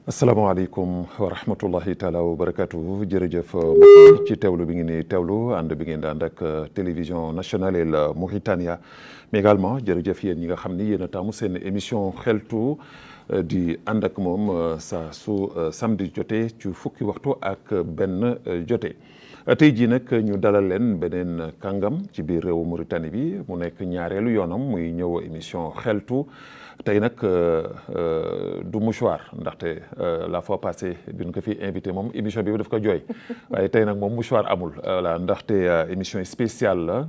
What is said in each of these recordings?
asalaamaaleykum wa rahmatullahi taala wa barakatu jërëjëf ci teewlu bi ngeen di teewlu ànd bi ngeen di ànd ak télévision nationale El Mauritania mais également jërëjëf yéen ñi nga xam ni yéen a taamu seen émission xeltu di ànd ak moom saa su samedi jotee ci fukki waxtu ak benn jotee tey jii nag ñu dalal leen beneen kàngam ci biir réewu Mauritanie bi mu nekk ñaareelu yoonam muy ñëw émission xeltu tey nag du mouchoir ndaxte la fois passée bi ñu ko fi invité moom émission bi daf ko jooy waaye tey nag moom mouchoir amul voilà ndaxte émission spéciale la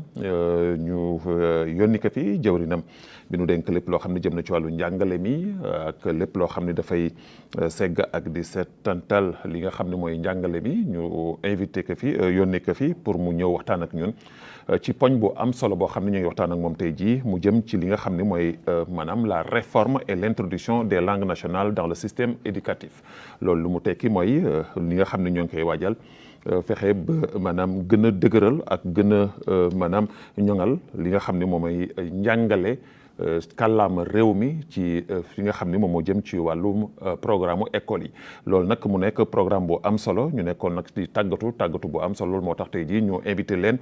ñu yónni ko fi jëwrinam bi nu dénk lépp loo xam ne jëm na ci wàllu njàngale mi ak lépp loo xam ne dafay segg ak di seetantal li nga xam ne mooy njàngale mi ñu invité ko fi yónni ko fi pour mu ñëw waxtaan ak ñun ci poñ bu am solo boo xam ne ñu ngi waxtaan ak moom tey jii mu jëm ci li nga xam ne mooy maanaam la réforme et l'introduction des langues nationales dans le système éducatif loolu lu mu tekki mooy li nga xam ne ñoo ngi koy waajal fexe ba maanaam gën a dëgëral ak gën a maanaam ñoŋal li nga xam ne moom mooy njàngale kàllaama réew mi ci fi nga xam ni moom moo jëm ci wàllum programme école yi loolu nag mu nekk programme bu am solo ñu nekkoon nag di tàggatu bu am solo loolu moo tax tey jii ñu invité leen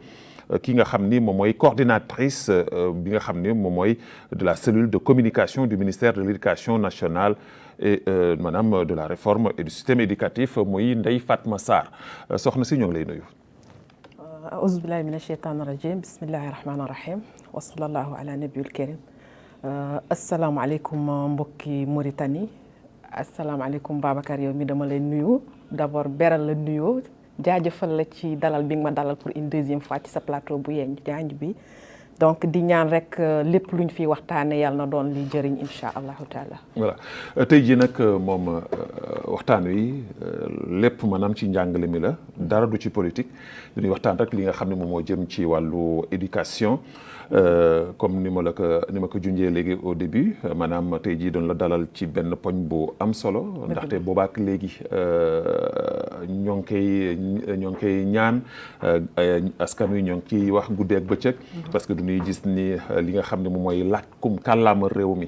ki nga xam ni moom mooy coordinatrice bi nga xam ni moom mooy de la cellule de communication du ministère de l'éducation nationale et maanaam de la réforme et du système éducatif muy Ndeye Fatma Sarr soxna si ñoo ngi lay nuyu. auzu billahi mina sheytaani rajim bismillahi rahmaani rahim wa sallallahu ala nabiyil karim asalaamaaleykum mbokki Mauritanie asalaamaaleykum Babacar yow mi dama lay nuyu d'abord beral la nuyoo jaajëfal la ci dalal bi nga ma dalal pour une deuxième fois ci sa plateau bu yeñ janj bi donc di ñaan rek lépp luñ fi waxtaane yàlla na doon li jëriñ incha allahu taala. voilà tey jii nag moom waxtaan wi lépp maanaam ci njàngale mi la dara du ci politique dañuy waxtaan rek li nga xam ne moom moo jëm ci wàllu éducation comme ni ma ko junjee léegi au début maanaam tey jii doon la dalal ci benn poñ bu am solo. ndaxte boobaak léegi ñoo ngi koy ñaan askan wi ñoo ngi ciy wax guddeeg bëccëg. parce que ñuy gis ni li nga xam ne moom mooy làkkum kàllaama réew mi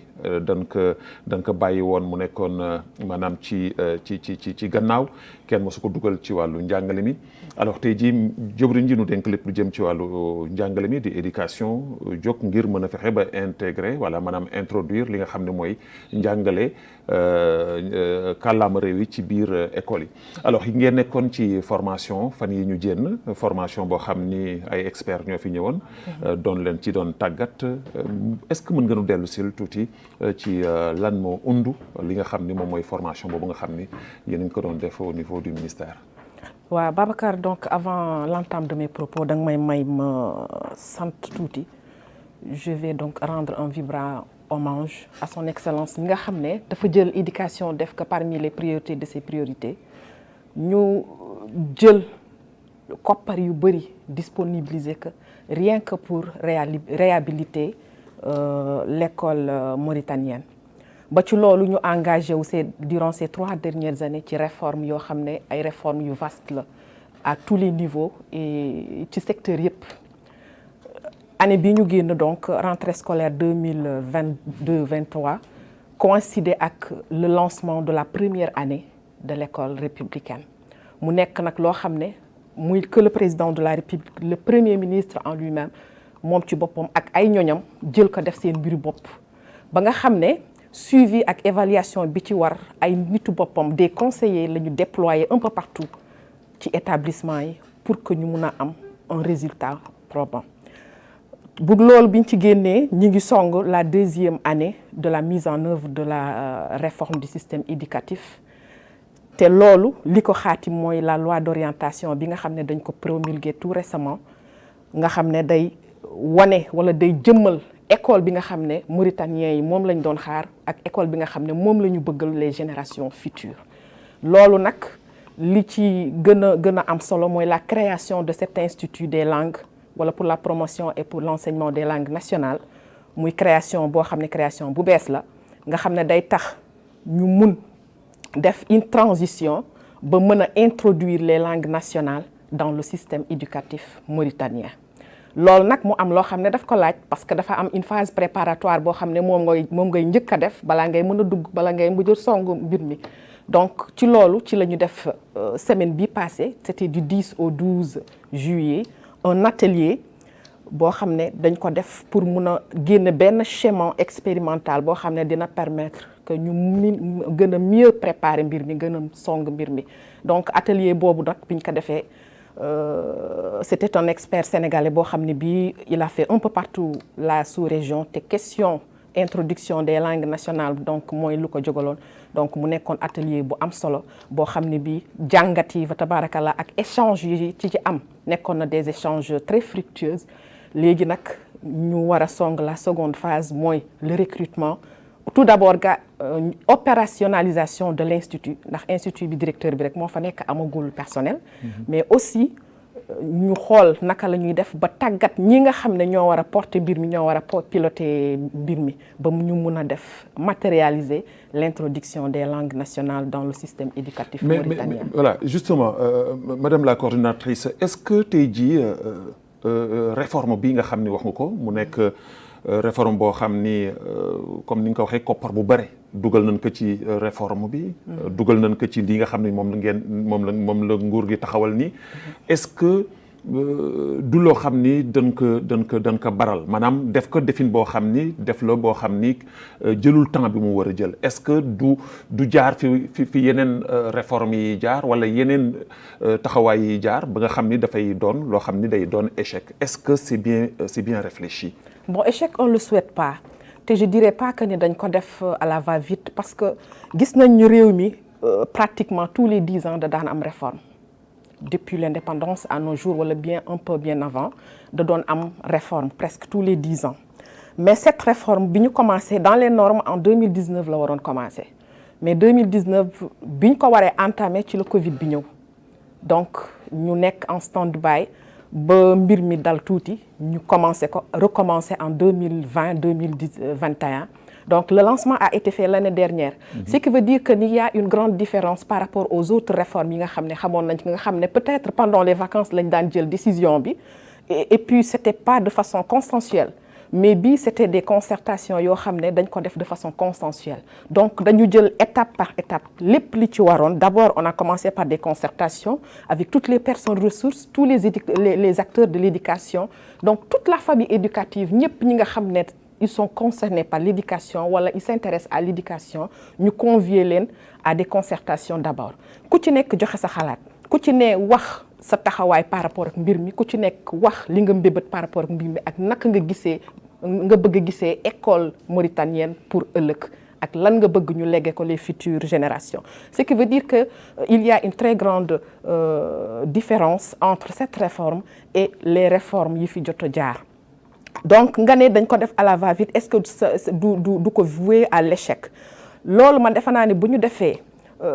dañ ko bàyyi woon mu nekkoon maanaam ci gannaaw kenn mosu ko dugal ci wàllu njàngale mi alors tey jii jëwriñ ji nu dénk lépp lu jëm ci wàllu njàngale mi di éducation jóg ngir mën a fexe ba intégrer wala maanaam introduire li nga xam ne mooy njàngale kàllaama réew yi ci biir école yi alors ngeen nekkoon ci formation fan yi ñu jénn formation boo xam ni ay experts ñoo fi ñëwoon doon leen ci doon tàggat est-ce que mën nga nu dellu sil tuuti ci lan moo undu li nga xam ni moom mooy formation boobu nga xam ni yéen a ngi ko doon def au niveau du ministère. waaw Babacar donc avant l'entame de mes propos da nga may ma sant tuuti je vais donc rendre un vibrant hommage à son excellence mi nga xam ne dafa jël éducation def ko parmi les priorités de ses priorités ñu jël koppar yu bëri disponibiliser que rien que pour réhabiliter l'école mauritanienne ba ci loolu ñu engagé wu durant ces 3 dernières années ci réformes yoo xam ne ay réformes yu vaste la à tous les niveaux et ci secteur yëpp année bi ñu génn donc rentrée scolaire 2022-23 coïncidé ak le lancement de la première année de l'école républicaine mu nekk nag loo xam ne muy que le président de la République le premier ministre en lui-même moom ci boppam ak ay ñoñam jël ko def seen mbiru bopp ba nga xam ne suivi ak évaluation bi ci war ay nitu boppam des conseillers la ñu déployer un peu partout ci établissement yi pour que ñu mun a am un résultat probant bu loolu biñ ci génnee ñi ngi song la 2e année de la mise en œuvre de la réforme du système éducatif te loolu li ko xaati mooy la loi d'orientation bi nga xam ne dañ ko promulguer tout récemment nga xam ne day wane wala day jëmmal école bi nga xam ne mauritaniens yi moom lañ doon xaar ak école bi nga xam ne moom la ñu bëggal les générations futures loolu nag li ci gën a am solo mooy la création de cet institut des langues wala pour la promotion et pour l'enseignement des langues nationales muy création boo xam ne création bu bees la nga xam ne day tax ñu mun def une transition ba mën a introduire les langues nationales dans le système éducatif mauritanien loolu nag mu am loo xam ne daf ko laaj parce que dafa am une phase préparatoire boo xam ne moom ngay njëkk a def balaa ngay mën a dugg bala ngay mujj song mbir mi donc ci loolu ci la ñu def semaine bi passée c'était du 10 au 12 juillet un atelier boo xam ne dañ ko def pour mun a génn benn schéma expérimental boo xam ne dina permettre que ñu gën a mieux préparer mbir mi gën a song mbir mi donc atelier boobu nag biñ ko defee c'était un expert sénégalais boo xam ne bii il a fait un peu partout la sous-région te question introduction des langues nationales donc mooy lu ko jógaloon donc mu nekkoon atelier bu am solo boo xam ne bii jàngat yi fa tabarakallah ak échange yi ci am nekkoon na des échanges très fructueux léegi nag ñu war a song la seconde phase mooy le recrutement tout d'abord opérationnalisation de l'institut ndax institut bi directeur bi rek moo fa nekk amagul personnel mais aussi ñu xool naka la ñuy def ba tàggat ñi nga xam ne ñoo war a porter mbir mi ñoo war a piloter mbir mi ba ñu mun a def matérialiser l'introduction des langues nationales dans le système éducatif mauritanien. Mais voilà justement madame la coordinatrice est-ce que tey jii réforme bi nga xam ni wax nga ko mu nekk réforme boo xam ni comme ni nga ko waxee koppar bu bare dugal nañ ko ci réforme bi dugal nañ ko ci li nga xam ne moom la nguur gi taxawal nii est-ce que du loo xam ni dañ ko baral maanaam def ko defin boo xam ni def la boo xam ni jëlul temps bi mu war a jël est-ce que du jaar fi yeneen réforme yi jaar wala yeneen taxawaay yi jaar ba nga xam ni dafay doon loo xam ni day doon échec est-ce que c'est bien réfléchi? Bon, échec on le souhaite pas te je dirais pas que ni dañ ko def à la va-vite parce que gis nañ ñu réew mi pratiquement tous les 10 ans da daan am réforme depuis l'indépendance à nos jours wala bien un peu bien avant da doon am réforme presque tous les 10 ans mais cette réforme bi ñu commencé dans les normes en 2019 la waroon commencer mais 2019 bi ñu ko waree entamer ci le Covid bi ñëw donc ñu nekk en stand-by ba mbir mi dal tuuti ñu recommencer en 2020-2021 donc le lancement a été fait l'année dernière ce qui veut dire que il y a une grande différence par rapport aux autres réformes yi nga xam ne xamoon nañ nga xam ne peut-être pendant les vacances lañ daan jël décision bi et puis c'était pas de façon consensuelle mais bii c'était des concertations yoo xam ne dañ ko def de façon consensuelle donc dañu jël étape par étape lépp li ci waroon d'abord on a commencé par des concertations avec toutes les personnes ressources tous les acteurs de l'éducation donc toute la famille éducative ñëpp ñi nga xam ne ils sont concernés par l'éducation wala ils s'intéressent à l'éducation ñu convier leen à des concertations d'abord ku ci nekk joxe sa xalaat ku ci ne wax sa taxawaay par rapport ak mbir mi ku ci nekk wax li nga mbébét par rapport ak mbir mi ak naka nga bëgg a gisee école mauritanienne pour ëllëg ak lan nga bëgg ñu léguer ko les futures générations ce qui veut dire que il y a une très grande différence entre cette réforme et les réformes yi fi jot a jaar donc nga ne dañ ko def à la va-vite est-ce que du ko vouer à l'échec loolu man defe naa ne bu ñu defee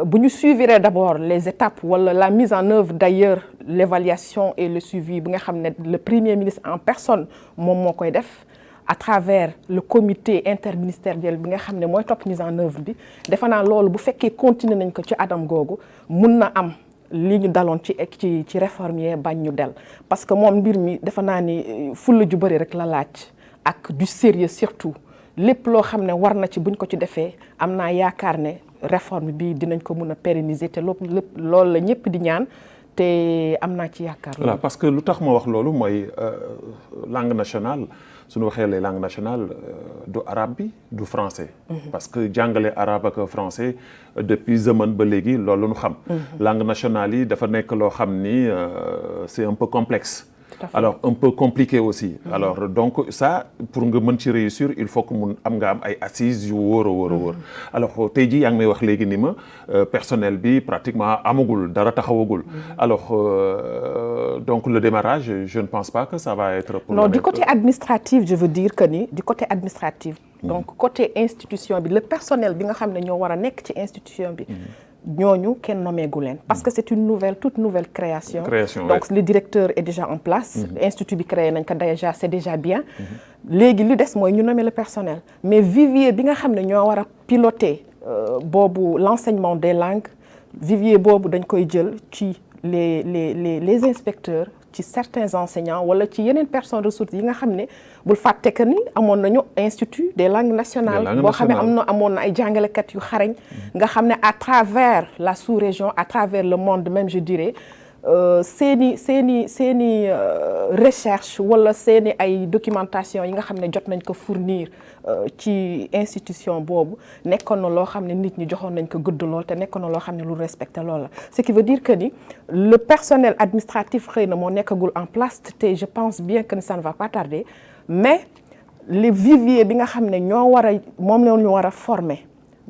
bu ñu suivre d'abord les étapes wala la mise en œuvre d'ailleurs l'évaluation et le suivi bi nga xam ne le premier ministre en personne moom moo koy def à travers le comité interministériel bi nga xam ne mooy topp mise en œuvre bi defe naa loolu bu fekkee continuer nañ ko ci adam googu mun na am li ñu daloon ci réforme yee bañ ñu del parce que moom mbir mi defe naa ni fulla ju bëri rek la laaj ak du sérieux surtout lépp loo xam ne war na ci buñ ko ci defee am naa yaakaar ne réforme bi dinañ ko mën a pérenniser te lépp loolu la ñëpp di ñaan te am naa ci yaakaar. voilà parce que lu tax ma wax loolu mooy langue nationale suñu waxee les langues nationales du arabe bi du français. parce que jàngale arabe ak français depuis zaman ba léegi loolu la ñu xam. langue nationale yi dafa nekk loo xam ni c'est un peu complexe. alors un peu compliqué aussi. alors donc ça pour nga mën ci réussir il faut que mun nga am ay assises yu wóor a wóor. alors tey jii yaa ngi may wax léegi ni ma personnel bi pratiquement amagul dara taxawagul. alors donc le démarrage je ne pense pas que ça va être. non du côté administratif je veux dire que ni du côté administratif. donc côté institution bi le personnel bi nga xam ne ñoo war a nekk ci institution bi. ñooñu kenn nommé gu leen parce que c'est toute nouvelle création donc le directeur est déjà en place institut bi créé nañ ko déjà c'est déjà bien léegi li des mooy ñu nommer le personnel mais vivier bi nga xam ne ñoo war a piloter boobu l'enseignement des langues vivier boobu dañ koy jël ci les inspecteurs ci certains enseignants wala ci yeneen personnes ressources yi nga xam ne bul fàtte que ni amoon nañu institut des langues nationales boo xam ne amoon na ay jàngalekat yu xarañ nga xam ne à travers la sous-région à travers le monde même je dirais seeni recherche wala seeni ay documentation yi nga xam ne jot nañ ko fournir ci institution boobu nekkoon na loo xam ne nit ñi joxoon nañ ko gëdd lool te nekkoon na loo xam ne lu respecté lool la ce qui veut dire que ni le personnel administratif xëy na moo nekkagul en place te je pense bien que ça ne va pas tarder mais les viviers bi nga xam ne ñoo war a moom la ñu war a former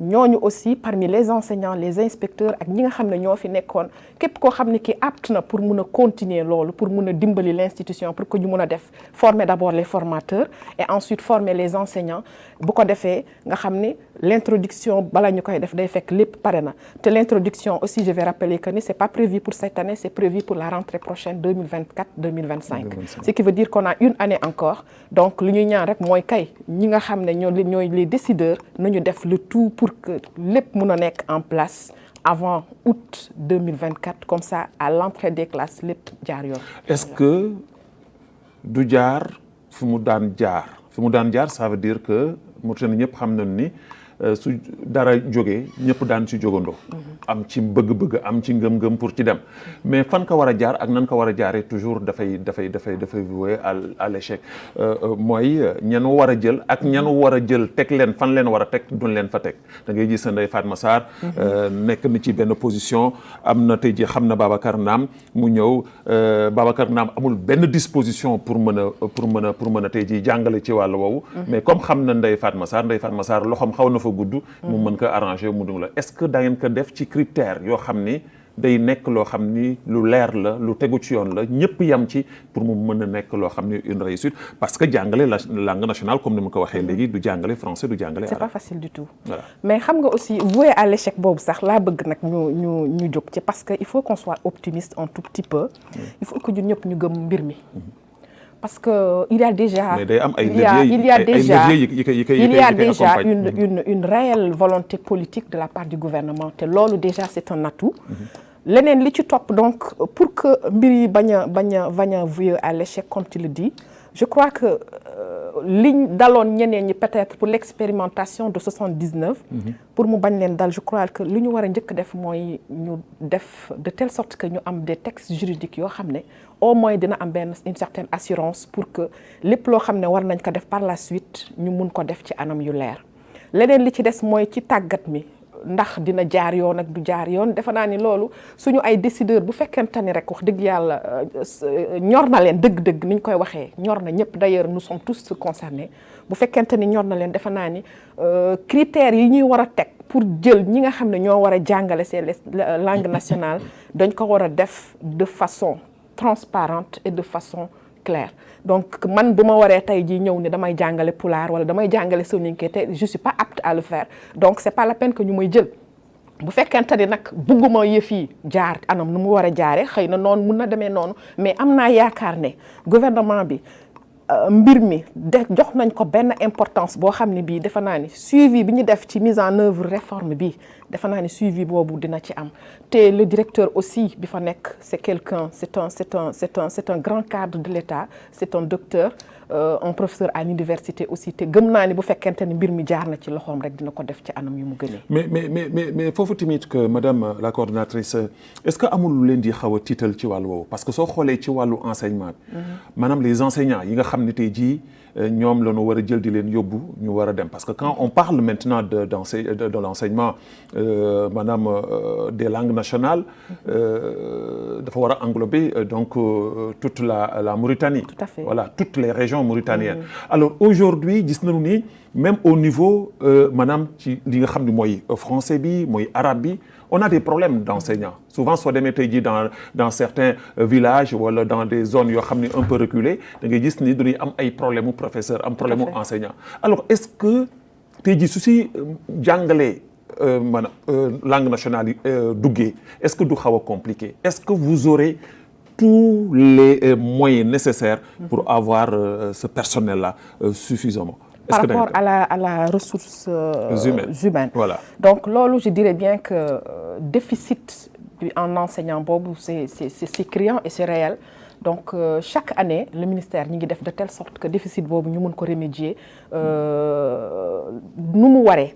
ñooñu aussi parmi les enseignants les inspecteurs ak ñi nga xam ne ñoo fi nekkoon képp koo xam ne ki apte na pour mun a continuer loolu pour mun a dimbali l'institution pour que ñu mun a def former d'abord les formateurs et ensuite former les enseignants bu ko defee nga xam ne l'introduction bala ñu koy def day fekk lépp pare na te l'introduction aussi je vais rappeler que ni c'est pas prévu pour cette année c'est prévu pour la rentrée prochaine 2024-2025 ce qui veut dire qu'on a une année encore donc lu ñuy ñaan rek mooy kay ñi nga xam ne ñooy les décideurs nañu def le tout pour que lépp mun a nekk en place avant août 2024 comme ça à l'entrée des classes lépp jaar yoon. Est-ce que du jaar fi mu daan jaar ça veut dire que Mauritanie ñëpp xam nañu ni su dara jógee ñëpp daan ci jógandoo. am ci bëgg-bëgg am ci ngëm-ngëm pour ci dem mais fan ko war a jaar ak nan ko war a jaaree toujours dafay voué à l'échec mooy ñan war a jël ak ñan war a jël teg leen fan leen war a teg duñ leen fa teg da ngay gis Ndeye Fatma Sarr nekk na ci benn position am na tey ji xam na Babacar Naam mu ñëw Babacar Naam amul benn disposition pour mën a tey ji jàngale ci wàll woowu mais comme xam na Ndeye Fatma Sarr loxoom xaw na fa gudd mu mën ko arranger mu dung la est-ce que da ngeen ko def ci critères yoo xam ni day nekk loo xam ni lu leer la lu tegu ci yoon la ñëpp yam ci pour mu mën a nekk loo xam ni une réussite parce que jàngale la langue nationale comme ni ma ko waxee léegi du jàngale français du jàngale arabe. C'est pas facile du tout. Voilà. Mais xam nga aussi voué à l'échec boobu sax laa bëgg nag ñu jóg ci parce que il faut qu'on soit optimiste un tout petit peu. Il faut que ñun ñëpp ñu gëm mbir mi. Parce que il y a déjà une réelle volonté politique de la part du gouvernement te loolu déjà c'est un atout leneen li ci topp donc pour que mbir yi bañ a vouer à l'échec comme tu le dis je crois que liñ daloon ñeneen ñi peut-être pour l'expérimentation de 79 pour mu bañ leen dal je crois que li ñu war a njëkk def mooy ñu def de telle sorte que ñu am des textes juridiques yoo xam ne au moins dina am une certaine assurance pour que lépp loo xam ne war nañ ko def par la suite ñu mun ko def ci anam yu leer leneen li ci des mooy ci tàggat mi ndax dina jaar yoon ak du jaar yoon defe naa ni loolu suñu ay décideurs bu fekkente ni rek wax dëgg yàlla ñor na leen dëgg-dëgg ni ñu koy waxee ñor na ñëpp d'ailleurs nous sommes tous concernés bu fekkente ni ñor na leen defe naa ni critères yi ñuy war a teg pour jël ñi nga xam ne ñoo war a jàngale ces langues nationales dañ ko war a def de façon transparente et de façon claire donc man bu ma waree tey jii ñëw ne damay jàngale pulaar wala damay jàngale soninké te je suis pas apte à le faire donc c'est pas la peine que ñu may jël bu fekkente ni nag bugguma yëf yi jaar anam nu mu war a jaaree xëy na noonu mun na demee noonu mais am naa yaakaar ne gouvernement bi mbir mi jox nañ ko benn importance boo xam ne bii defe naa ni suivi bi ñu def ci mise en œuvre réforme bi defe naa ni suivi boobu dina ci am te le directeur aussi bi fa nekk c'est quelqu'un c'est un grand cadre de l'État c'est un docteur un professeur à l'université aussi te gëm naa ni bu fekkente ni mbir mi jaar na ci loxoom rek dina ko def ci anam yu mu gënee. mais foofu tamit que madame la coordonnatrice est-ce que amul lu leen di xaw a tiital ci wàllu woowu parce que soo xoolee ci wàllu enseignement bi. maanaam les enseignants yi nga xam ne tey jii ñoom la ñu war a jël di leen yóbbu ñu war a dem parce que quand on parle maintenant de l'enseignement maanaam des langues nationales dafa war a englober donc toute la Mauritanie. Tout à fait. Voilà toutes les régions mauritaniennes. Alors aujourd'hui gis nañu ni même au niveau maanaam ci li nga xam ne mooy français bi mooy arabe bi on a des problèmes d'enseignants souvent soo demee tey jii dans certains villages wala dans des zones yoo xam ne un peu reculées da ngay gis ni dañuy am ay problèmes mu professeur am problème mu enseignant alors est-ce que tey jii su si jàngalee maanaam langue nationale yi duggee est-ce que du xaw a compliqué est-ce que vous aurez tous les moyens nécessaires pour avoir ce personnel-là suffisamment. Par rapport à la ressource humaine. Voilà. Donc loolu je dirais bien que déficit en enseignant boobu c'est criant et c'est réel donc chaque année le ministère ñi ngi def de telle sorte que déficit boobu ñu mën ko remédier nu mu waree.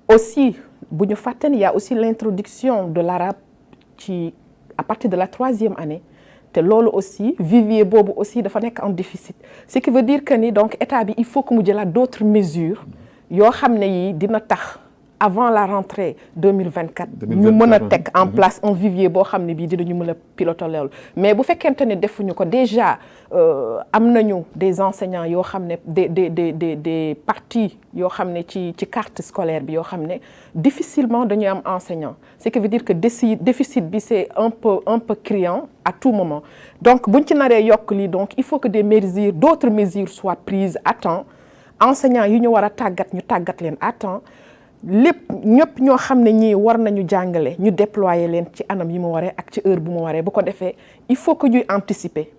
Aussi bu ñu fàtte ni il y a aussi l'introduction de l'arabe ci à partir de la 3e année te loolu aussi vivier boobu aussi dafa nekk en déficit ce qui veut dire que ni donc état bi il faut que mu jëlaat d'autres mesures yoo xam ne yi dina tax avant la rentrée 2024 ñu mën a teg en place un vivier boo xam ne bii dinañu mën a piloter loolu mais bu fekkente ne defuñu ko déjà am nañu des enseignants yoo xam ne des parties yoo xam ne ci carte scolaire bi yoo xam ne difficilement dañuy am enseignant ce qui veut dire que déficit bi c'est un peu criant à tout moment donc buñ ci naree yokk lii donc il faut que d'autres mesures soient prises à temps enseignants yi ñu war a tàggat ñu tàggat leen à temps lépp ñëpp ñoo xam ne ñii war nañu jàngale ñu déployer leen ci anam yi mu waree ak ci heure bu mu waree bu ko defee il faut que ñuy anticiper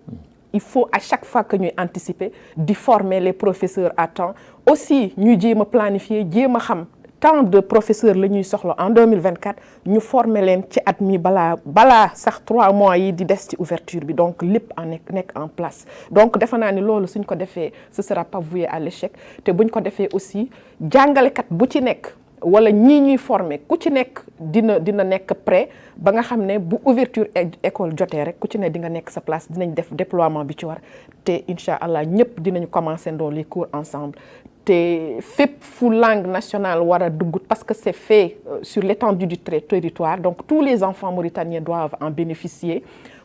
il faut à chaque fois que ñuy anticiper di former les professeurs à temps aussi ñuy jéem a planifier jéem a xam tant de professeurs la ñuy soxla en 2024 ñu former leen ci at mi balaa sax 3 mois yi di des ci ouverture bi donc lépp nekk en place donc defe naa ni loolu suñ ko defee ce sera pas voué à l'échec te buñ ko defee aussi jàngalekat bu ci nekk wala ñii ñuy former ku ci nekk dina nekk prêt ba nga xam ne bu ouverture école jotee rek ku ci ne di nga nekk sa place dinañ def déploiement bi ci war te incha allah ñëpp dinañu commencer ndoo les cours ensemble te fépp fu langue nationale war a dugg parce que c'est fait sur l'étendue du territoire donc tous les enfants mauritaniens doivent en bénéficier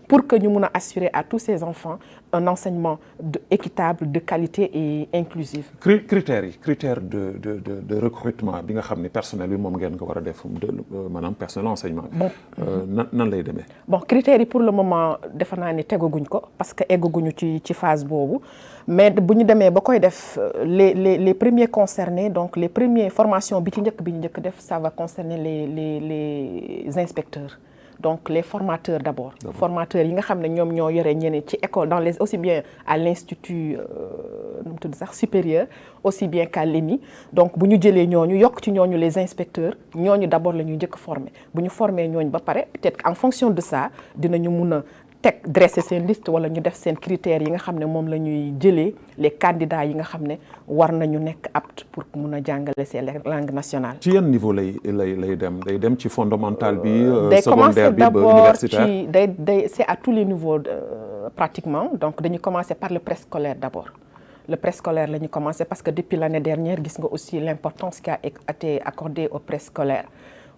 pour que ñu mun a assurer à tous ces enfants un enseignement équitable de qualité et inclusif. critères de recrutement bi nga xam ne personnel bi moom ngeen ko war a def maanaam personnel enseignement. bon nan lay demee. bon critères yi pour le moment defe naa ni tegaguñ ko parce que eggaguñu ci phase boobu mais bu ñu demee ba koy def les premiers concernés donc les premières formations bi ñu njëkk def ça va concerner les inspecteurs. donc les formateurs d'abord formateurs yi nga xam ne ñoom ñoo yore ñeneen ci école dans les aussi bien à l'institut nu mu tudd sax supérieur aussi bien qu'à l'ENI donc bu ñu jëlee ñooñu yokk ci ñooñu les inspecteurs ñooñu d'abord la ñuy njëkk former bu ñu former ñooñu ba pare peut-être en fonction de ça dinañu mun a dresser seen liste wala ñu def seen critères yi nga xam ne moom la ñuy jëlee les candidats yi nga xam ne war nañu nekk apte pour mun a jàngale ces langues nationales. ci yan niveau lay dem ci fondamental bi. secondaire bi ba universitaire day c'est à tous les niveaux pratiquement donc dañuy commencer par le préscolaire d'abord. le préscolaire la ñu commencer parce que depuis l'année dernière gis nga aussi l'importance qui a été accordée au préscolaire.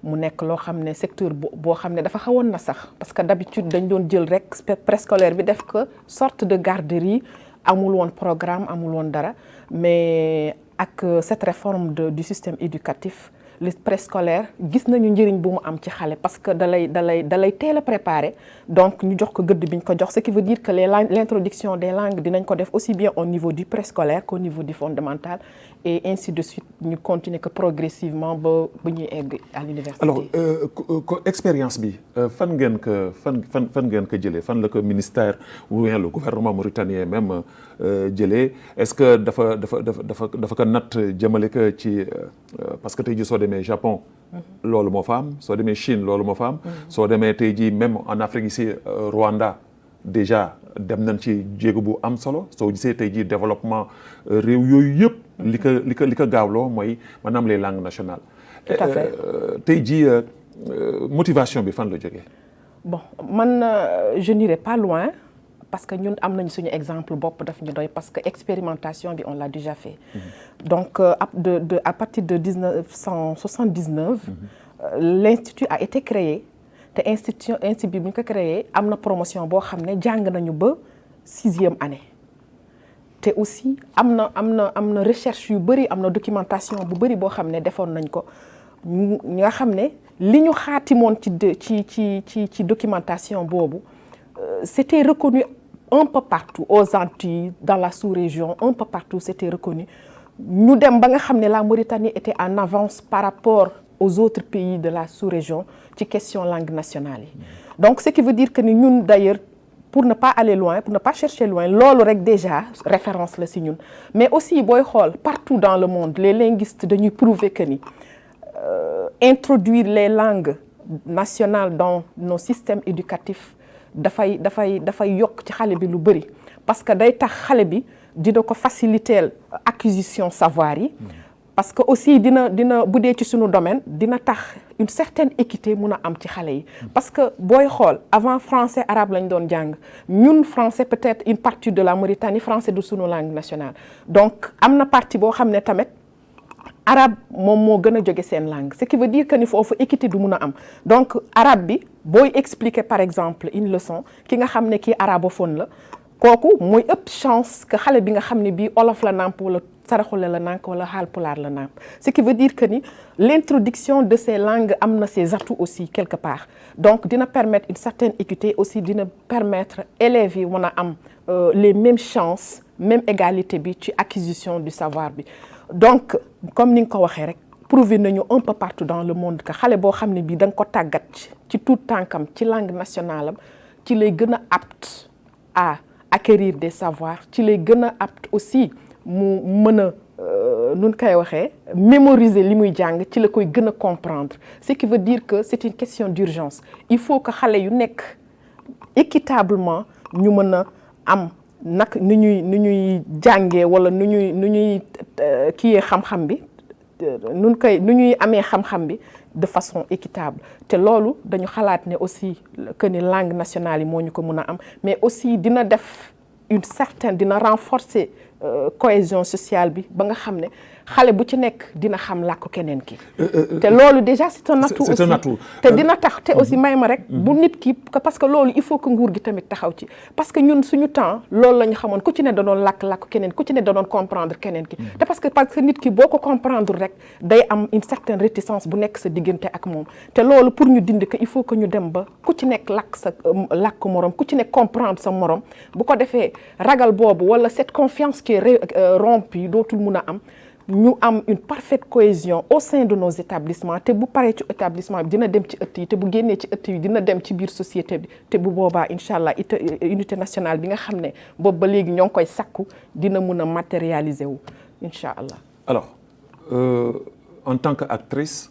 mu nekk loo xam ne secteur boo xam ne dafa xawoon na sax parce que d'habitude dañ doon jël rek préscolaire bi def ko sorte de garderie amul woon programme amul woon dara mais ak cette réforme du système éducatif le préscolaire gis nañu njëriñ bu mu am ci xale parce que dalay teel a préparer donc ñu jox ko gëdd bi ñu ko jox ce qui veut dire que l'introduction des langues dinañ ko def aussi bien au niveau du préscolaire qu'au niveau du fondamental et ainsi de suite ñu continuer que progressivement ba ñuy egg à l'université. alors expérience bi fan ngeen ko jëlee fan la ko ministère ou bien le gouvernement mauritanien même jëlee est-ce que dafa ko natt jëmale ko ci parce que tey jii soo demee Japon loolu moo fa am soo demee Chine loolu moo fa am soo demee tey jii même en Afrique ici Rwanda déjà dem nañ ci jéego bu am solo soo gisee tey jii développement réew yooyu yëpp li ko gaawloo mooy maanaam les langues nationales. Tout à fait. tey jii motivation bi fan la jógee. bon man je n'irai pas loin parce que ñun am nañu suñu exemple bopp daf ñu doy parce que expérimentation bi on l'a déjà fait. donc à partir de 1979 l'institut a été créé te institut bi bu ñu ko créé am na promotion boo xam ne jàng nañu ba 6e année te aussi am na recherche yu bari am na documentation bu bari boo xam ne defoon nañ ko ñi nga xam ne li ñu xaatimoon ci documentation boobu c'était reconnu un peu partout aux Antilles dans la sous-région un peu partout c'était reconnu ñu dem ba nga xam ne la Mauritanie était en avance par rapport aux autres pays de la sous-région ci question langue nationale yi donc ce qui veut dire que ni ñun d'ailleurs pour ne pas aller loin pour ne pas chercher loin loolu rek déjà référence la ci ñun mais aussi booy xool partout dans le monde les linguistes dañuy prouver que ni introduire les langues nationales dans nos systèmes éducatifs dafay yokk ci xale bi lu bëri parce que day tax xale bi dina ko faciliter acquisition savoir yi parce que aussi dina bu dee ci suñu domaine dina tax une certaine équité mun a am ci xale yi parce que booy xool avant français arabe lañ doon jàng ñun français peut-être une partie de la Mauritanie français du suñu langue nationale donc am na partie boo xam ne tamit arabe moom moo gën a jóge seen langue ce qui veut dire que ni foofu équité du mun a am donc arabe bi booy expliquer par exemple une leçon ki nga xam ne kii arabophone la kooku mooy ëpp chance que xale bi nga xam ne bii olof la nàmp wala saraxule la nàmp wala haalpulaar la nàmp ce qui veut dire que ni l'introduction de ces langues am na ses atouts aussi quelque part donc dina permettre une certaine équité aussi dina permettre élèves yi mën a am les mêmes chances même égalité bi ci acquisition du savoir bi donc comme ni nga ko waxee rek prouvé nañu un peu partout dans le monde que xale boo xam ne bii da nga ko tàggat ci tout tànkam ci langue nationale am ci lay gën a apte à acquérir des savoirs ci lay gën a apte aussi mu mën a nun koy waxee mémoriser li muy jàng ci la koy gën a comprendre ce qui veut dire que c'est une question d'urgence il faut que xale yu nekk équitablement ñu mën a am nag nu ñuy jàngee wala nu ñuy kiyee xam-xam bi nu ñuy amee xam-xam bi de façon équitable te loolu dañu xalaat ne aussi que ni langue nationale yi moo ñu ko mën a am mais aussi dina def une certaine dina renforcer cohésion sociale bi ba nga xam ne xale bu ci nekk dina xam làkku keneen ki te loolu déjà c'est un atout aussi te dina tax te aussi may ma rek bu nit ki parce que loolu il faut que nguur gi tamit taxaw ci parce que ñun suñu temps loolu la ñu xamoon ku ci ne da doon làkku keneen ku ci ne da doon comprendre keneen ki te parce que nit ki boo ko comprendre rek day am une certaine réticence bu nekk sa diggante ak moom te loolu pour ñu dindi ko il faut que ñu dem ba ku ci nekk làkk morom ku ci nekk comprendre sa morom bu ko defee ragal boobu wala cette confiance qui est rompue dootul mun a am ñu am une parfaite cohésion au sein de nos établissements te bu paree ci établissement bi dina dem ci ëtt yi te bu génnee ci ëtt yi dina dem ci biir société bi te bu boobaa incha allah unité nationale bi nga xam ne boobu ba léegi ñoo ngi koy sakku dina mun a matérialiser wu incha allah. alors en tant que actrice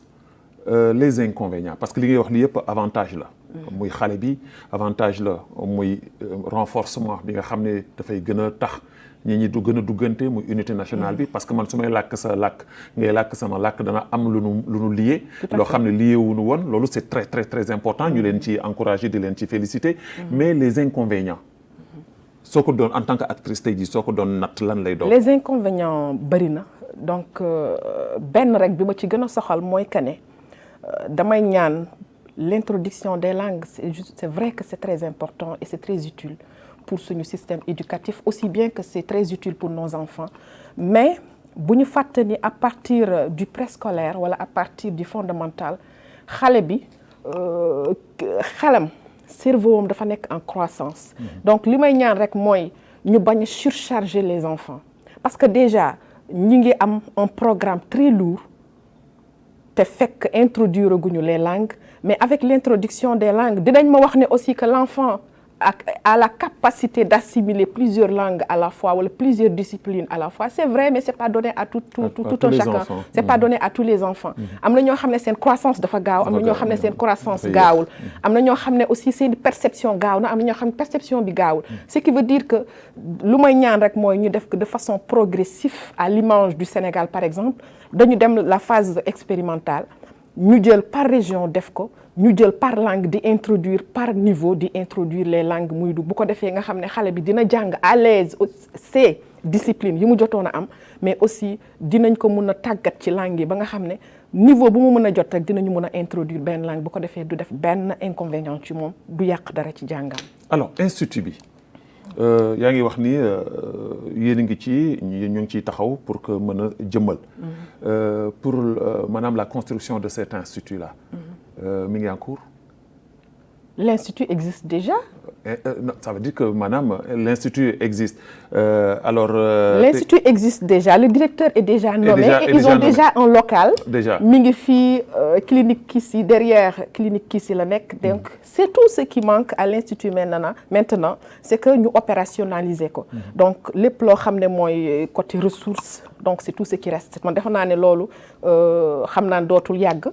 les inconvénients parce que li ngay wax li yëpp avantage la. muy xale bi avantage la muy renforcement bi nga xam ne dafay gën a tax. ñi du gën a duggante muy unité nationale bi parce que man su may làkk sa làkk ngay làkk sama làkk dana am lu nu lié loo xam ne lié wuñu woon loolu c'est très très très important ñu leen ci encourager di leen ci féliciter mais les inconvénients soo ko doon en tant que actrice tey jii soo ko doon natt lan lay doon. les inconvénients bëri na donc benn rek bi ma ci gën a soxal mooy que ne damay ñaan l'introduction des langues c'est vrai que c'est très important et c'est très utile pour suñu système éducatif aussi bien que c'est très utile pour nos enfants mais bu ñu fàtte ni à partir du préscolaire wala à partir du fondamental xale bi xelam cerveau am dafa nekk en croissance donc li may ñaan rek mooy ñu bañ a surcharger les enfants parce que déjà ñi ngi am un programme très lourd te fekk introduire guñu les langues mais avec l'introduction des langues dinañ ma wax ne aussi que l'enfant a la capacité d'assimiler plusieurs langues à la fois wala plusieurs disciplines à la fois c'est vrai mais c'est pas donné à tout un chacun c'est pas donné à tous les enfants am na ñoo xam ne seen croissance dafa gaaw am na ñoo xam ne seen croissance gaawul am na ñoo xam ne aussi seen perception gaaw na am na ñoo xam ne perception bi gaawul ce qui veut dire que lu may ñaan rek mooy ñu def que de façon progressive à l'image du Sénégal par exemple dañu dem la phase expérimentale ñu jël par région def ko ñu jël par langue di introduire par niveau di introduire les langues muy du bu ko defee nga xam ne xale bi dina jàng à l'aise ces disciplines yi mu jotoon a am mais aussi dinañ ko mun a tàggat ci langue yi ba nga xam ne niveau bu mu mën a jot rek dinañu mën a introduire benn langue bu ko defee du def benn inconvénient ci moom du yàq dara ci jàngam. alors institut bi yaa ngi wax ni yéen a ngi ci ñu ngi ciy taxaw pour que mën a jëmmal pour maanaam la construction de cet institut là mi ngi en cours. L'institut existe déjà. Non, ça veut dire que maanaam l'institut existe alors. L'institut existe déjà le directeur est déjà nommé et ils ont déjà un local. déjà mi ngi fii clinique Kissi derrière clinique Kissi la nekk donc c'est tout ce qui manque à l'institut maintenant c'est que ñu opérationnaliser ko. donc lépp loo xam ne mooy côté ressources donc c'est tout ce qui reste man defe naa ne loolu xam naa dootul yàgg.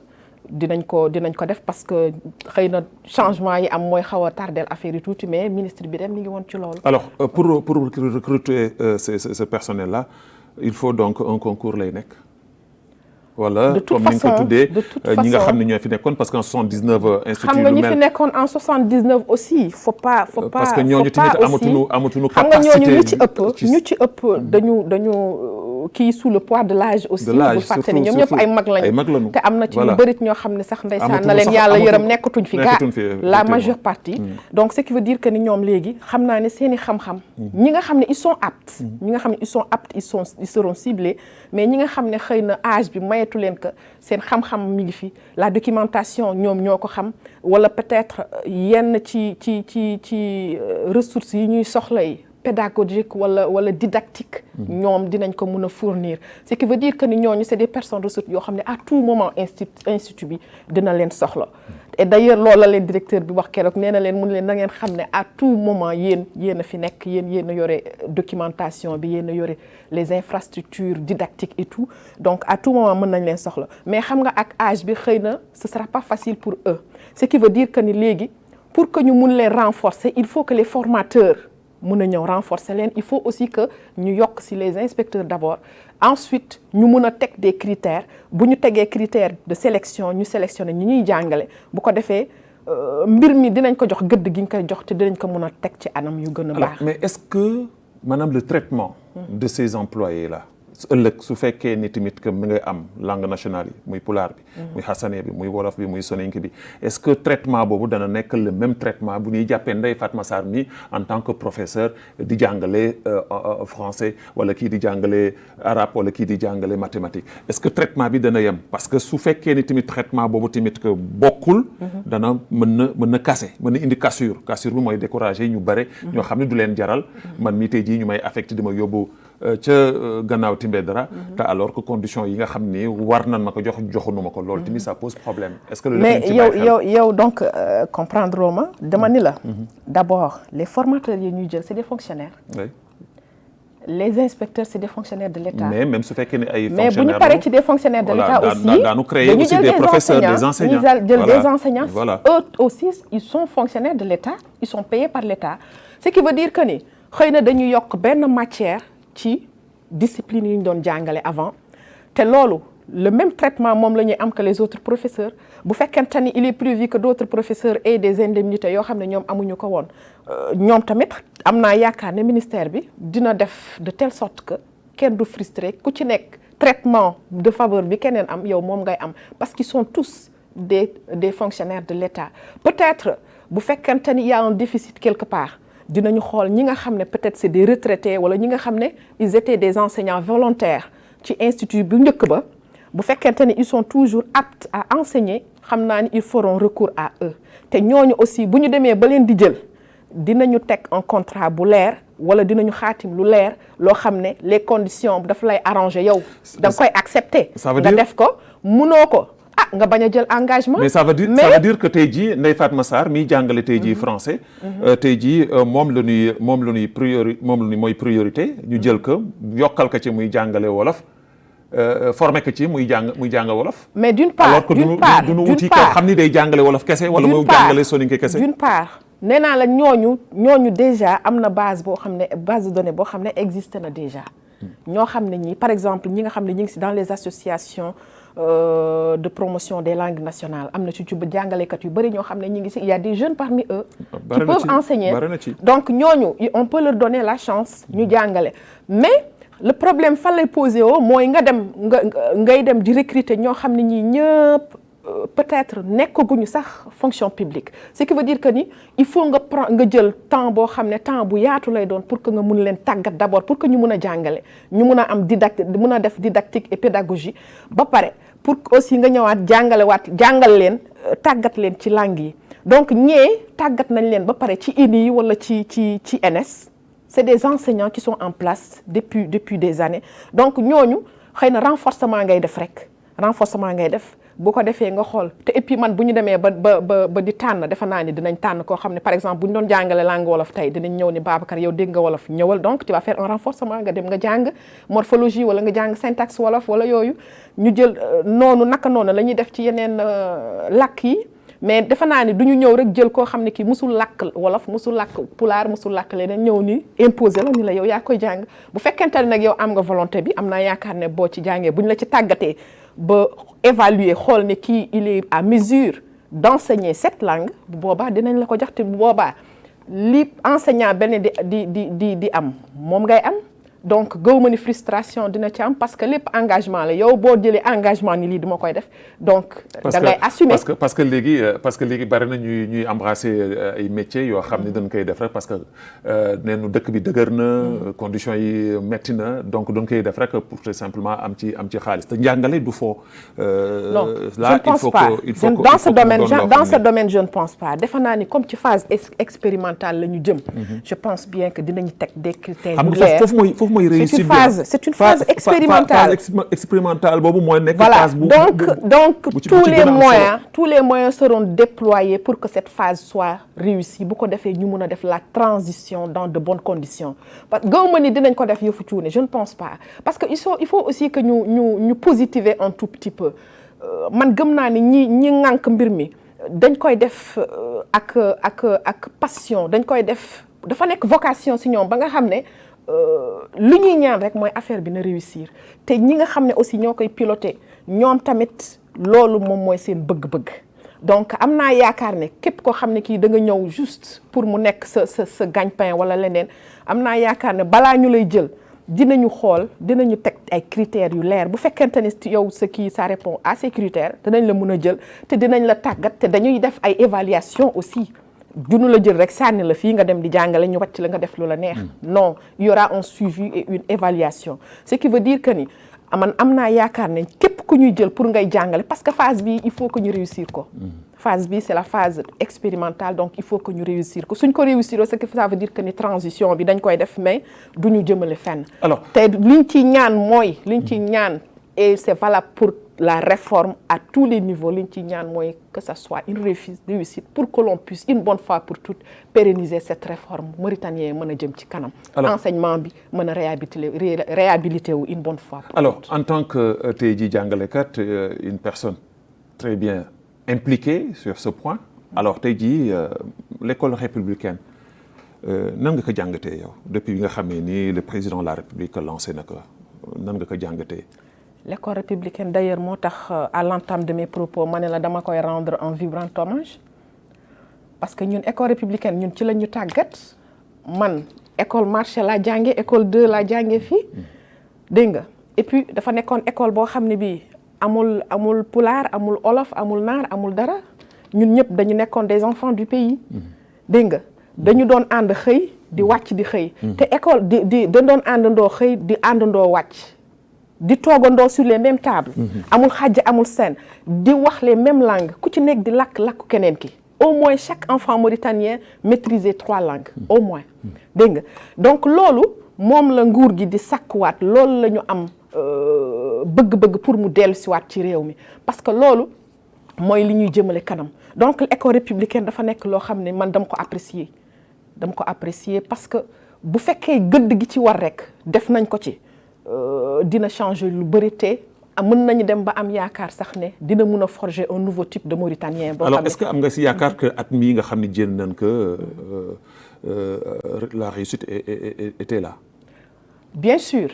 dinañ ko def parce que xëy na changement yi am mooy xaw a tardel affaire yi tuuti mais ministre bi dem mi ngi woon ci loolu. alors pour recruter ce personnel là il faut donc un concours lay nekk. wala comme ni nga ko tuddee ñi nga xam ne ñoo fi nekkoon parce que en 79 institut xam nga ñi fi nekkoon en 79 aussi faut pas parce que ñooñu tamit amatuñu xam nga ñooñu ñu ci ëpp dañu kii sous le poids de l'âge aussi bu fàtte ni ñoom ñëpp ay mag lañu te am na ci ñu bërit ñoo xam ne sax ndeysaan na leen yàlla yërëm nekkatuñ fi la majeure partie donc ce qui veut dire que ni ñoom léegi xam naa ne seeni xam-xam ñi nga xam ne ils sont aptes ils seront ciblés mais ñi nga xam ne xëy na âge bi mayetu leen que seen xam-xam mi ngi fi la documentation ñoom ñoo ko xam wala peut-être yenn ci ressources yi ñuy soxla yi pédagogique wala didactique ñoom dinañ ko mën a fournir ce qui veut dire que ni ñooñu c'est des personnes ressources yoo xam ne à tout moment institut bi dina leen soxla et d'ailleurs loolu la leen directeur bi wax keroog nee na leen mun leen na ngeen xam ne à tout moment yéen a fi nekk yéen a yore documentation bi yéen a yore les infrastructures didactiques et tout donc à tout moment mën nañ leen soxla mais xam nga ak âge bi xëy na ce sera pas facile pour eux ce qui veut dire que ni léegi pour que ñu mun leen renforcer il faut que les formateurs mun a ñëw renforcer leen il faut aussi que ñu yokk ci les inspecteurs d'abord ensuite ñu mun a teg des critères bu ñu tegee critères de sélection ñu sélectionner ñi ñuy jàngale bu ko defee mbir mi dinañ ko jox gëdd gi ñu koy jox te dinañ ko mun a teg ci anam yu gën a baax. mais est-ce que maanaam le traitement de ces employés là ëllëg su fekkee ni tamit que mi ngay am langue nationale yi muy pulaar bi muy xasane bi muy wolof bi muy soninke bi est-ce que traitement boobu dana nekk le même traitement bu ñuy jàppee Ndeye Fatma Sarr mi en tant que professeur di jàngale français wala kii di jàngale arabe wala kii di jàngale mathématique est-ce que traitement bi dana yem parce que su fekkee ni tamit traitement boobu tamit que bokkul dana mën na casser mën na indi cassure bi mooy décourager ñu bare ñoo xam ne du leen jaral man mii tey jii ñu may affecté di ma yóbbu ca gannaaw timbee dara te alors que conditions yi nga xam ni war nan ma ko joxunu ma ko loolu tamit ça pose problème est-ce que mais yow donc comprendre ma dama ni la d'abord les formateurs yi ñuy jël c'est des fonctionnaires oui. les inspecteurs c'est des fonctionnaires de l'État mais même su fekkee ne ay mais bu ñu paree ci des fonctionnaires de l'État aussi daanu créer aussi des professeurs des enseignants jël des enseignants eux aussi ils sont fonctionnaires de l'État ils sont payés par l'État ce qui veut dire que ni xëy na dañu yokk benn matière ci discipline yi ñu doon jàngale avant te loolu le même traitement moom la ñuy am que les autres professeurs bu fekkente ni il est prévu que d'autres professeurs aient des indemnités yoo xam ne ñoom amuñu ko woon ñoom tamit am naa yaakaar ne ministère bi dina def de telle sorte que kenn du frustré ku ci nekk traitement de faveur bi keneen am yow moom ngay am parce qu'ils sont tous des fonctionnaires de l'État peut-être bu fekkente ni il y a un déficit quelque part dinañu xool ñi nga xam ne peut-être c'est des retraités wala ñi nga xam ne ils étaient des enseignants volontaires ci institut bu njëkk ba bu fekkente ne ils sont toujours aptes à enseigner xam naa ni ils feront recours à eux te ñooñu aussi bu ñu demee ba leen di jël dinañu teg un contrat bu leer wala dinañu xaatim lu leer loo xam ne les conditions dafa lay arranger yow da nga koy accepter nga def ko munoo ko nga bañ a jël engagement. mais ça veut dire que tey jii Ndeye Fatma Sarr miy jàngale tey jii français. tey jii moom la ñuy mooy priorité ñu jël ko yokkal ko ci muy jàngale wolof formé ko ci muy jàng wolof. mais d'une part alors que du nu wuti koo xam ni day jàngale wolof kese wala muy jàngale soninke kese. d'une part nee naa la ñooñu déjà am na base de données boo xam ne existe na déjà. ñoo xam ne ñi par exemple ñi nga xam ne ñi ngi ci dans les associations. De promotion des langues nationales am na ci jàngalekat yu bari ñoo xam ne ñu ngi ci il y a des jeunes parmi eux qui peuvent enseigner donc ñooñu on peut leur donner la chance ñu jàngale mais le problème fan lay posé woo mooy ngay dem di recruter ñoo xam ne ñii ñëpp peut-être nekkaguñu sax fonction publique ce qui veut dire que ni il faut nga jël temps boo xam ne temps bu yaatu lay doon pour que nga mun leen tàggat d'abord pour que ñu mun a jàngale ñu mun a am mun a def didactique et pédagogie ba pare pour aussi nga ñëwaat jàngal leen tàggat leen ci langue yi donc ñee tàggat nañ leen ba pare ci INI yi wala ci NS c'est des enseignants qui sont en place depuis des années donc ñooñu xëy na renforcement ngay def bu ko defee nga xool te et puis man bu ñu demee ba di tànn defe naa ni dinañ tànn koo xam ne par exemple bu ñu doon jàngale langue wolof tey dinañ ñëw ni Babacar yow dégg nga wolof ñëwal donc tu vas faire un renforcement nga dem nga jàng morphologie wala nga jàng syntaxe wolof wala yooyu ñu jël noonu naka noonu la ñuy def ci yeneen làkk yi mais defe naa ni du ñu ñëw rek jël koo xam ne kii musul làkk wolof musul làkk pulaar musul làkk leneen ñëw ni imposer la ni la yow yaa koy jàng bu fekkente ne nag yow am nga volonté bi am naa yaakaar ne boo ci jàngee bu ñu la ci tàggatee ba évaluer xool ne kii il est à mesure d'enseigner cette langue bu boobaa dinañ la ko jox te bu boobaa li enseignant benn di am moom ngay am donc gëwuma ni frustration dina ci am parce que lépp engagement la yow boo jëlee engagement ni lii duma koy def donc da ngay assumer parce que léegi bari na ñuy embrasser ay métiers yoo xam ne dañ koy def rek parce que neenu dëkk bi dëgër na conditions yi metti na donc dañ koy def rek pour tout simplement am ci xaalis te njàngale du foo non là je ne pense pas dans ce domaine je ne pense pas defe naa ni comme ci phase expérimentale la ñu jëm je pense bien que dinañu teg des critères yu leer mooy réussite c'est une phase expérimentale expérimentale boobu mooy nekk voilà phase bu donc tous les moyens seront déployés pour que cette phase soit réussie bu ko defee ñu mën a def la transition dans de bonnes conditions parce que gëwuma ni dinañ ko def yëfu cuune je ne pense pas parce que il faut aussi que ñu positiver un tout petit peu man gëm naa ni ñi ŋànk mbir mi dañ koy def ak passion dañ koy def dafa nekk vocation si ñoom ba nga xam ne li ñuy ñaan rek mooy affaire bi na réussir te ñi nga xam ne aussi ñoo koy piloter ñoom tamit loolu moom mooy seen bëgg-bëgg donc am naa yaakaar ne képp koo xam ne kii da nga ñëw juste pour mu nekk sa gagne-pain wala leneen am naa yaakaar ne balaa ñu lay jël dinañu xool dinañu teg ay critères yu leer bu fekkente ne yow ce qui ça répond à ces critères dinañ la mën a jël te dinañ la tàggat te dañuy def ay évaluation aussi dunu la jël rek sànni la fii nga dem di jàngale ñu wàcc la nga def lu la neex non il y aura un suivi et une évaluation ce qui veut dire que ni man am naa yaakaar ne képp ku ñuy jël pour ngay jàngale parce que phase bi il faut que ñu réussir ko phase bi c'est la phase expérimentale donc il faut que ñu réussir ko suñ ko réussir ce que ça veut dire que ni transition bi dañ koy def mais du ñu jëmale fenn te liñ ci ñaan mooy liñ ci ñaan et c'est valable pour la réforme à tous les niveaux liñ ci ñaan mooy que ça soit une réussite pour que l'on puisse une bonne fois pour toutes pérenniser cette réforme mauritanien mën a jëm ci kanam enseignement bi mën a réhabiliter wu une bonne fois pour alors en tant que tey jii jàngalekat une personne très bien impliquée sur ce point alors tey jii l'école républicaine nan nga ko jàngatee yow depuis bi nga xamee ni le président de la République lancé na ko nan nga ko jàngatee l'école républicaine d'ailleurs moo tax à l'entame de mes propos ma ne la dama koy rendre un vibrant hommage parce que ñun école républicaine ñun ci la ñu tàggat man école marché laa jànge école 2 laa jànge fii dégg nga et puis dafa nekkoon école boo xam ne bii amul pulaar amul olof amul naar amul dara ñun ñëpp dañu nekkoon des enfants du pays dégg nga dañu doon ànd xëy di wàcc di xëy te école di dañ doon àndandoo xëy di àndandoo wàcc di toogandoo sur les mêmes tables amul xàjj amul seen di wax les mêmes langues ku ci nekk di lakk keneen ki au moins chaque enfant mauritanien maîtrisait 3 langues au moins dégg nga donc loolu moom la nguur gi di sakkuwaat loolu la ñu am bëgg-bëgg pour mu dellu siwaat ci réew mi parce que loolu mooy li ñuy jëmale kanam donc l'école républicaine dafa nekk loo xam ne man dama ko apprécier parce que bu fekkee gëdd gi ci war rek def nañ ko ci dina changer lu bëri te mën nañu dem ba am yaakaar sax ne dina mun a forger un nouveau type de Mauritanien. alors est-ce que am nga si yaakaar que at mii nga xam ne jël nañ que la réussite était là. bien sûr.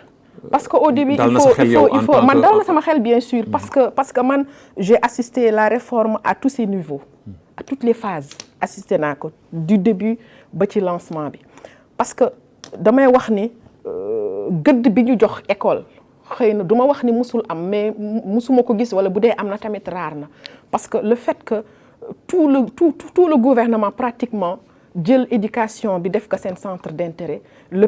parce que au début il faut man dal na sama xel bien sûr parce que man j'ai assisté la réforme à tous ses niveaux à toutes les phases assisté naa ko du début ba ci lancement bi parce que damay wax ni gëdd bi ñu jox école xëy na du ma wax ni musul am mais musuma ko gis wala bu dee am na tamit raar na parce que le fait que tout le gouvernement pratiquement jël éducation bi def ko seen centre d'intérêt le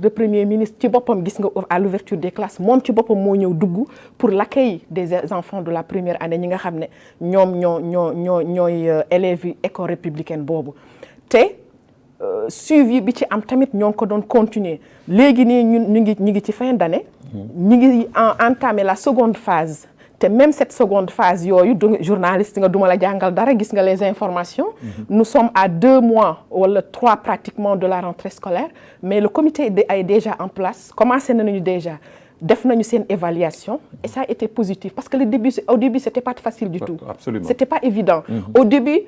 premier ministre ci boppam gis nga à l'ouverture des classes moom ci boppam moo ñëw dugg pour l'accueil des enfants de la première année ñi nga xam ne ñoom ñooy élèves yi école républicaine boobu te suivi bi ci am tamit ñoo ngi ko doon continuer léegi nii ñun ñu ngi ci fin d'année ñu ngi entamé la seconde phase te même cette seconde phase yooyu journaliste nga duma la jàngal dara gis nga les informations. Nous sommes à 2 mois wala 3 pratiquement de la rentrée scolaire mais le comité est déjà en place commencé nañu déjà def nañu seen évaluation et ça a été positif parce que au début c'était pas facile du tout. Absolument. C'était pas évident. Au début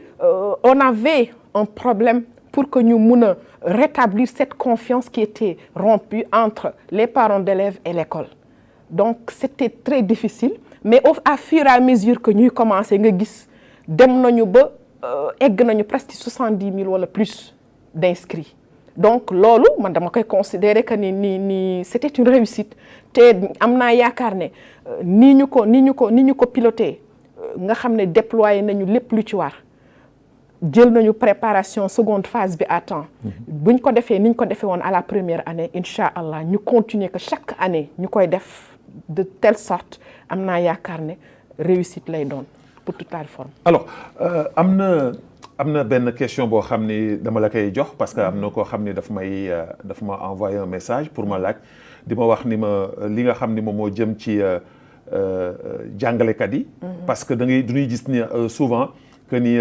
on avait un problème pour que ñu mun a rétablir cette confiance qui était rompue entre les parents d'élèves et l'école. Donc c'était très difficile mais à fur et à mesure que ñuy commencer nga gis dem nañu ba egg nañu presque 70 000 wala plus d'inscrits. Donc loolu man dama koy considérer que ni c'était une réussite te am naa yaakaar ne ni ñu ko piloté nga xam ne déployer nañu lépp lu ci war jël nañu préparation seconde phase bi à temps buñ ko defee ni ñu ko defee woon à la première année incha allah ñu continuer que chaque année ñu koy def de telle sorte am naa yaakaar ne réussite lay doon pour toute la réforme. Alors am na benn question boo xam ni dama la koy jox parce que am na koo xam ni daf ma envoyé un message pour ma laaj di ma wax ni ma li nga xam ni moom moo jëm ci jàngalekat yi. parce que du ñuy gis ni souvent que ni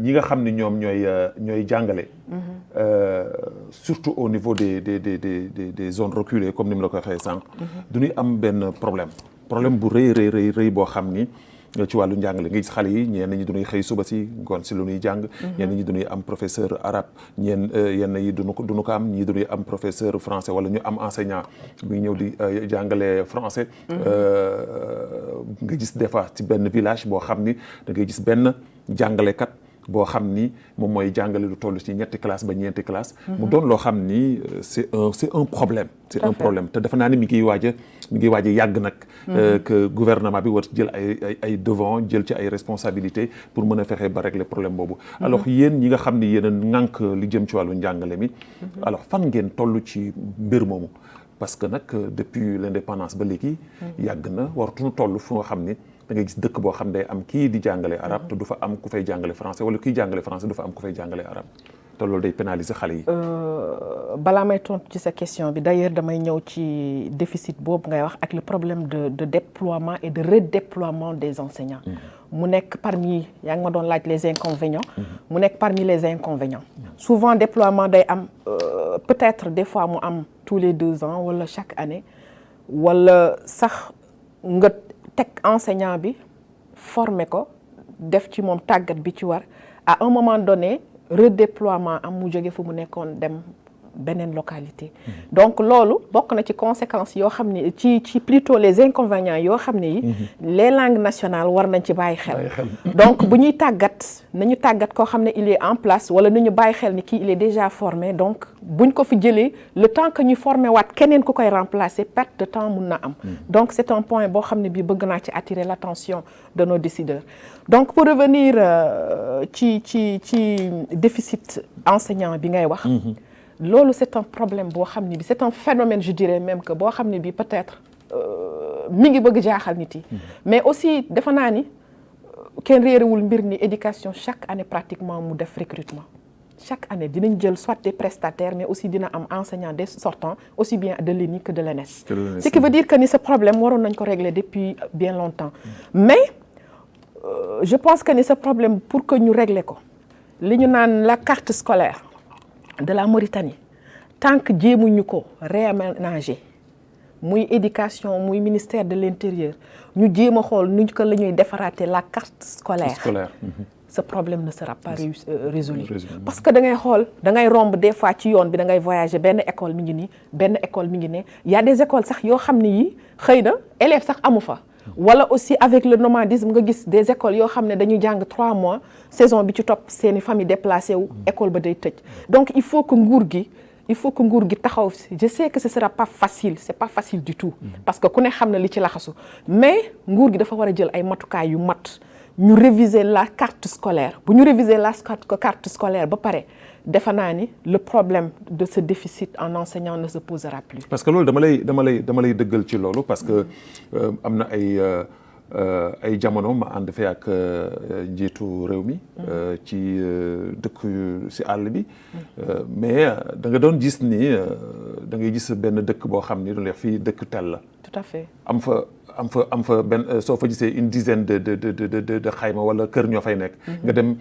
ñi nga xam ni ñoom ñooy jàngale. surtout au niveau des zones reculées comme ni mu la ko waxee sànq. du ñuy am benn problème bu rëy boo xam ni. ci wàllu njàngale nga gis xale yi ñenn ñi duñuy xëy suba si ngoon si lu ñuy jàng ñenn ñi duñuy am professeur arabe yenn yi duñu ko am ñii duñuy am professeur français wala ñu am enseignant buy ñëw di jàngale français nga gis des fois ci benn village boo xam ni da ngay gis benn jàngalekat boo xam ni moom mooy jàngale lu toll ci 3 classe ba 4 classe mu doon loo xam ni c'est un problème un problème te dafa naa ni mi ngi waaj a yàgg nag que gouvernement bi war jël ay devant jël ci ay responsabilités pour mën a fexe ba régler problème boobu alors yéen ñi nga xam ni yéen a ŋànk li jëm ci wàllu njàngale mi alors fan ngeen toll ci mbir moomu parce que nag depuis l'indépendance ba léegi yàgg na waratuñu toll fu nga xam ni da ngay gis dëkk boo xam day am kii di jàngale arabe te du fa am ku fay jàngale français wala kii jàngale français du fa am ku fay jàngale arabe te loolu day pénaliser xale yi. balaa may tontu ci sa question bi d'ailleurs damay ñëw ci déficit boobu ngay wax ak le problème de déploiement et de redéploiement des enseignants. mu nekk parmi yaa ngi ma doon laaj les inconvénients. mu nekk parmi les inconvénients. souvent déploiement day am peut-être des fois mu am tous les 2 ans wala chaque année wala sax nga teg enseignant bi former ko def ci moom tàggat bi ci war à un moment donné redéploiement am mu jóge fu mu nekkoon dem beneen localité. donc loolu bokk na ci conséquences yoo xam ne ci plutôt les inconvénients yoo xam ne yi les langues nationales war nañ ci bàyyi xel. donc bu ñuy nañu tàggat koo xam ne il est en place wala nañu bàyyi xel ni kii il est déjà formé donc buñ ko fi jëlee le temps que ñu formé waat keneen ku koy remplacer perte de temps mun na am. donc c'est un point boo xam ne bii bëgg naa ci attirer l'attention de nos décideurs. donc pour revenir ci déficit enseignant bi ngay wax. loolu c'est un problème boo xam ne bi c'est un phénomène je dirais même que boo xam ne bi peut-être mi ngi bëgg jaaxal nit yi mais aussi defe naa ni kenn réerewul mbir ni éducation chaque année pratiquement mu def recrutement chaque année dinañ jël soit des prestataires mais aussi dina am enseignants des sortants aussi bien de l'ENI que de l'ENS ce qui veut dire que ni ce problème waroon nañ ko régler depuis bien longtemps mais je pense que ni ce problème pour que ñu régler ko li ñu naan la carte scolaire de la Mauritanie tant que jéemuñu ko réaménager muy éducation muy ministère de l'intérieur ñu jéem a xool nuñ ko la ñuy defaraate la carte scolaire. Ce problème ne sera pas résolu parce que da ngay xool da ngay romb des fois ci yoon bi da ngay voyager benn école mi ngi nii benn école mi ngi ne y a des écoles sax yoo xam ne yi xëy na élèves sax amu fa. wala aussi avec le nomadisme nga gis des écoles yoo xam ne dañuy jàng 3 mois saison bi ci topp seeni famille déplacé wu école ba day tëj donc il faut que nguur gi taxaw je sais que ce sera pas facile c'est pas facile du tout parce que ku ne xam na li ci laxasu mais nguur gi dafa war a jël ay matukaay yu mat ñu réviser la carte scolaire bu ñu réviser la carte scolaire ba pare defe naa ni le problème de ce déficit en enseignants ne se posera plus. parce que loolu dama lay dëggal ci loolu parce que am na ay jamono ma ànd fee ak njiitu réew mi ci dëkk ci àll bi mais da nga doon gis ni da ngay gis benn dëkk boo xam ni du leex fii dëkk tel la. tout à fait. am fa am fa benn soo fa gisee une dizaine de xayma wala kër ñoo fay nekk. nga dem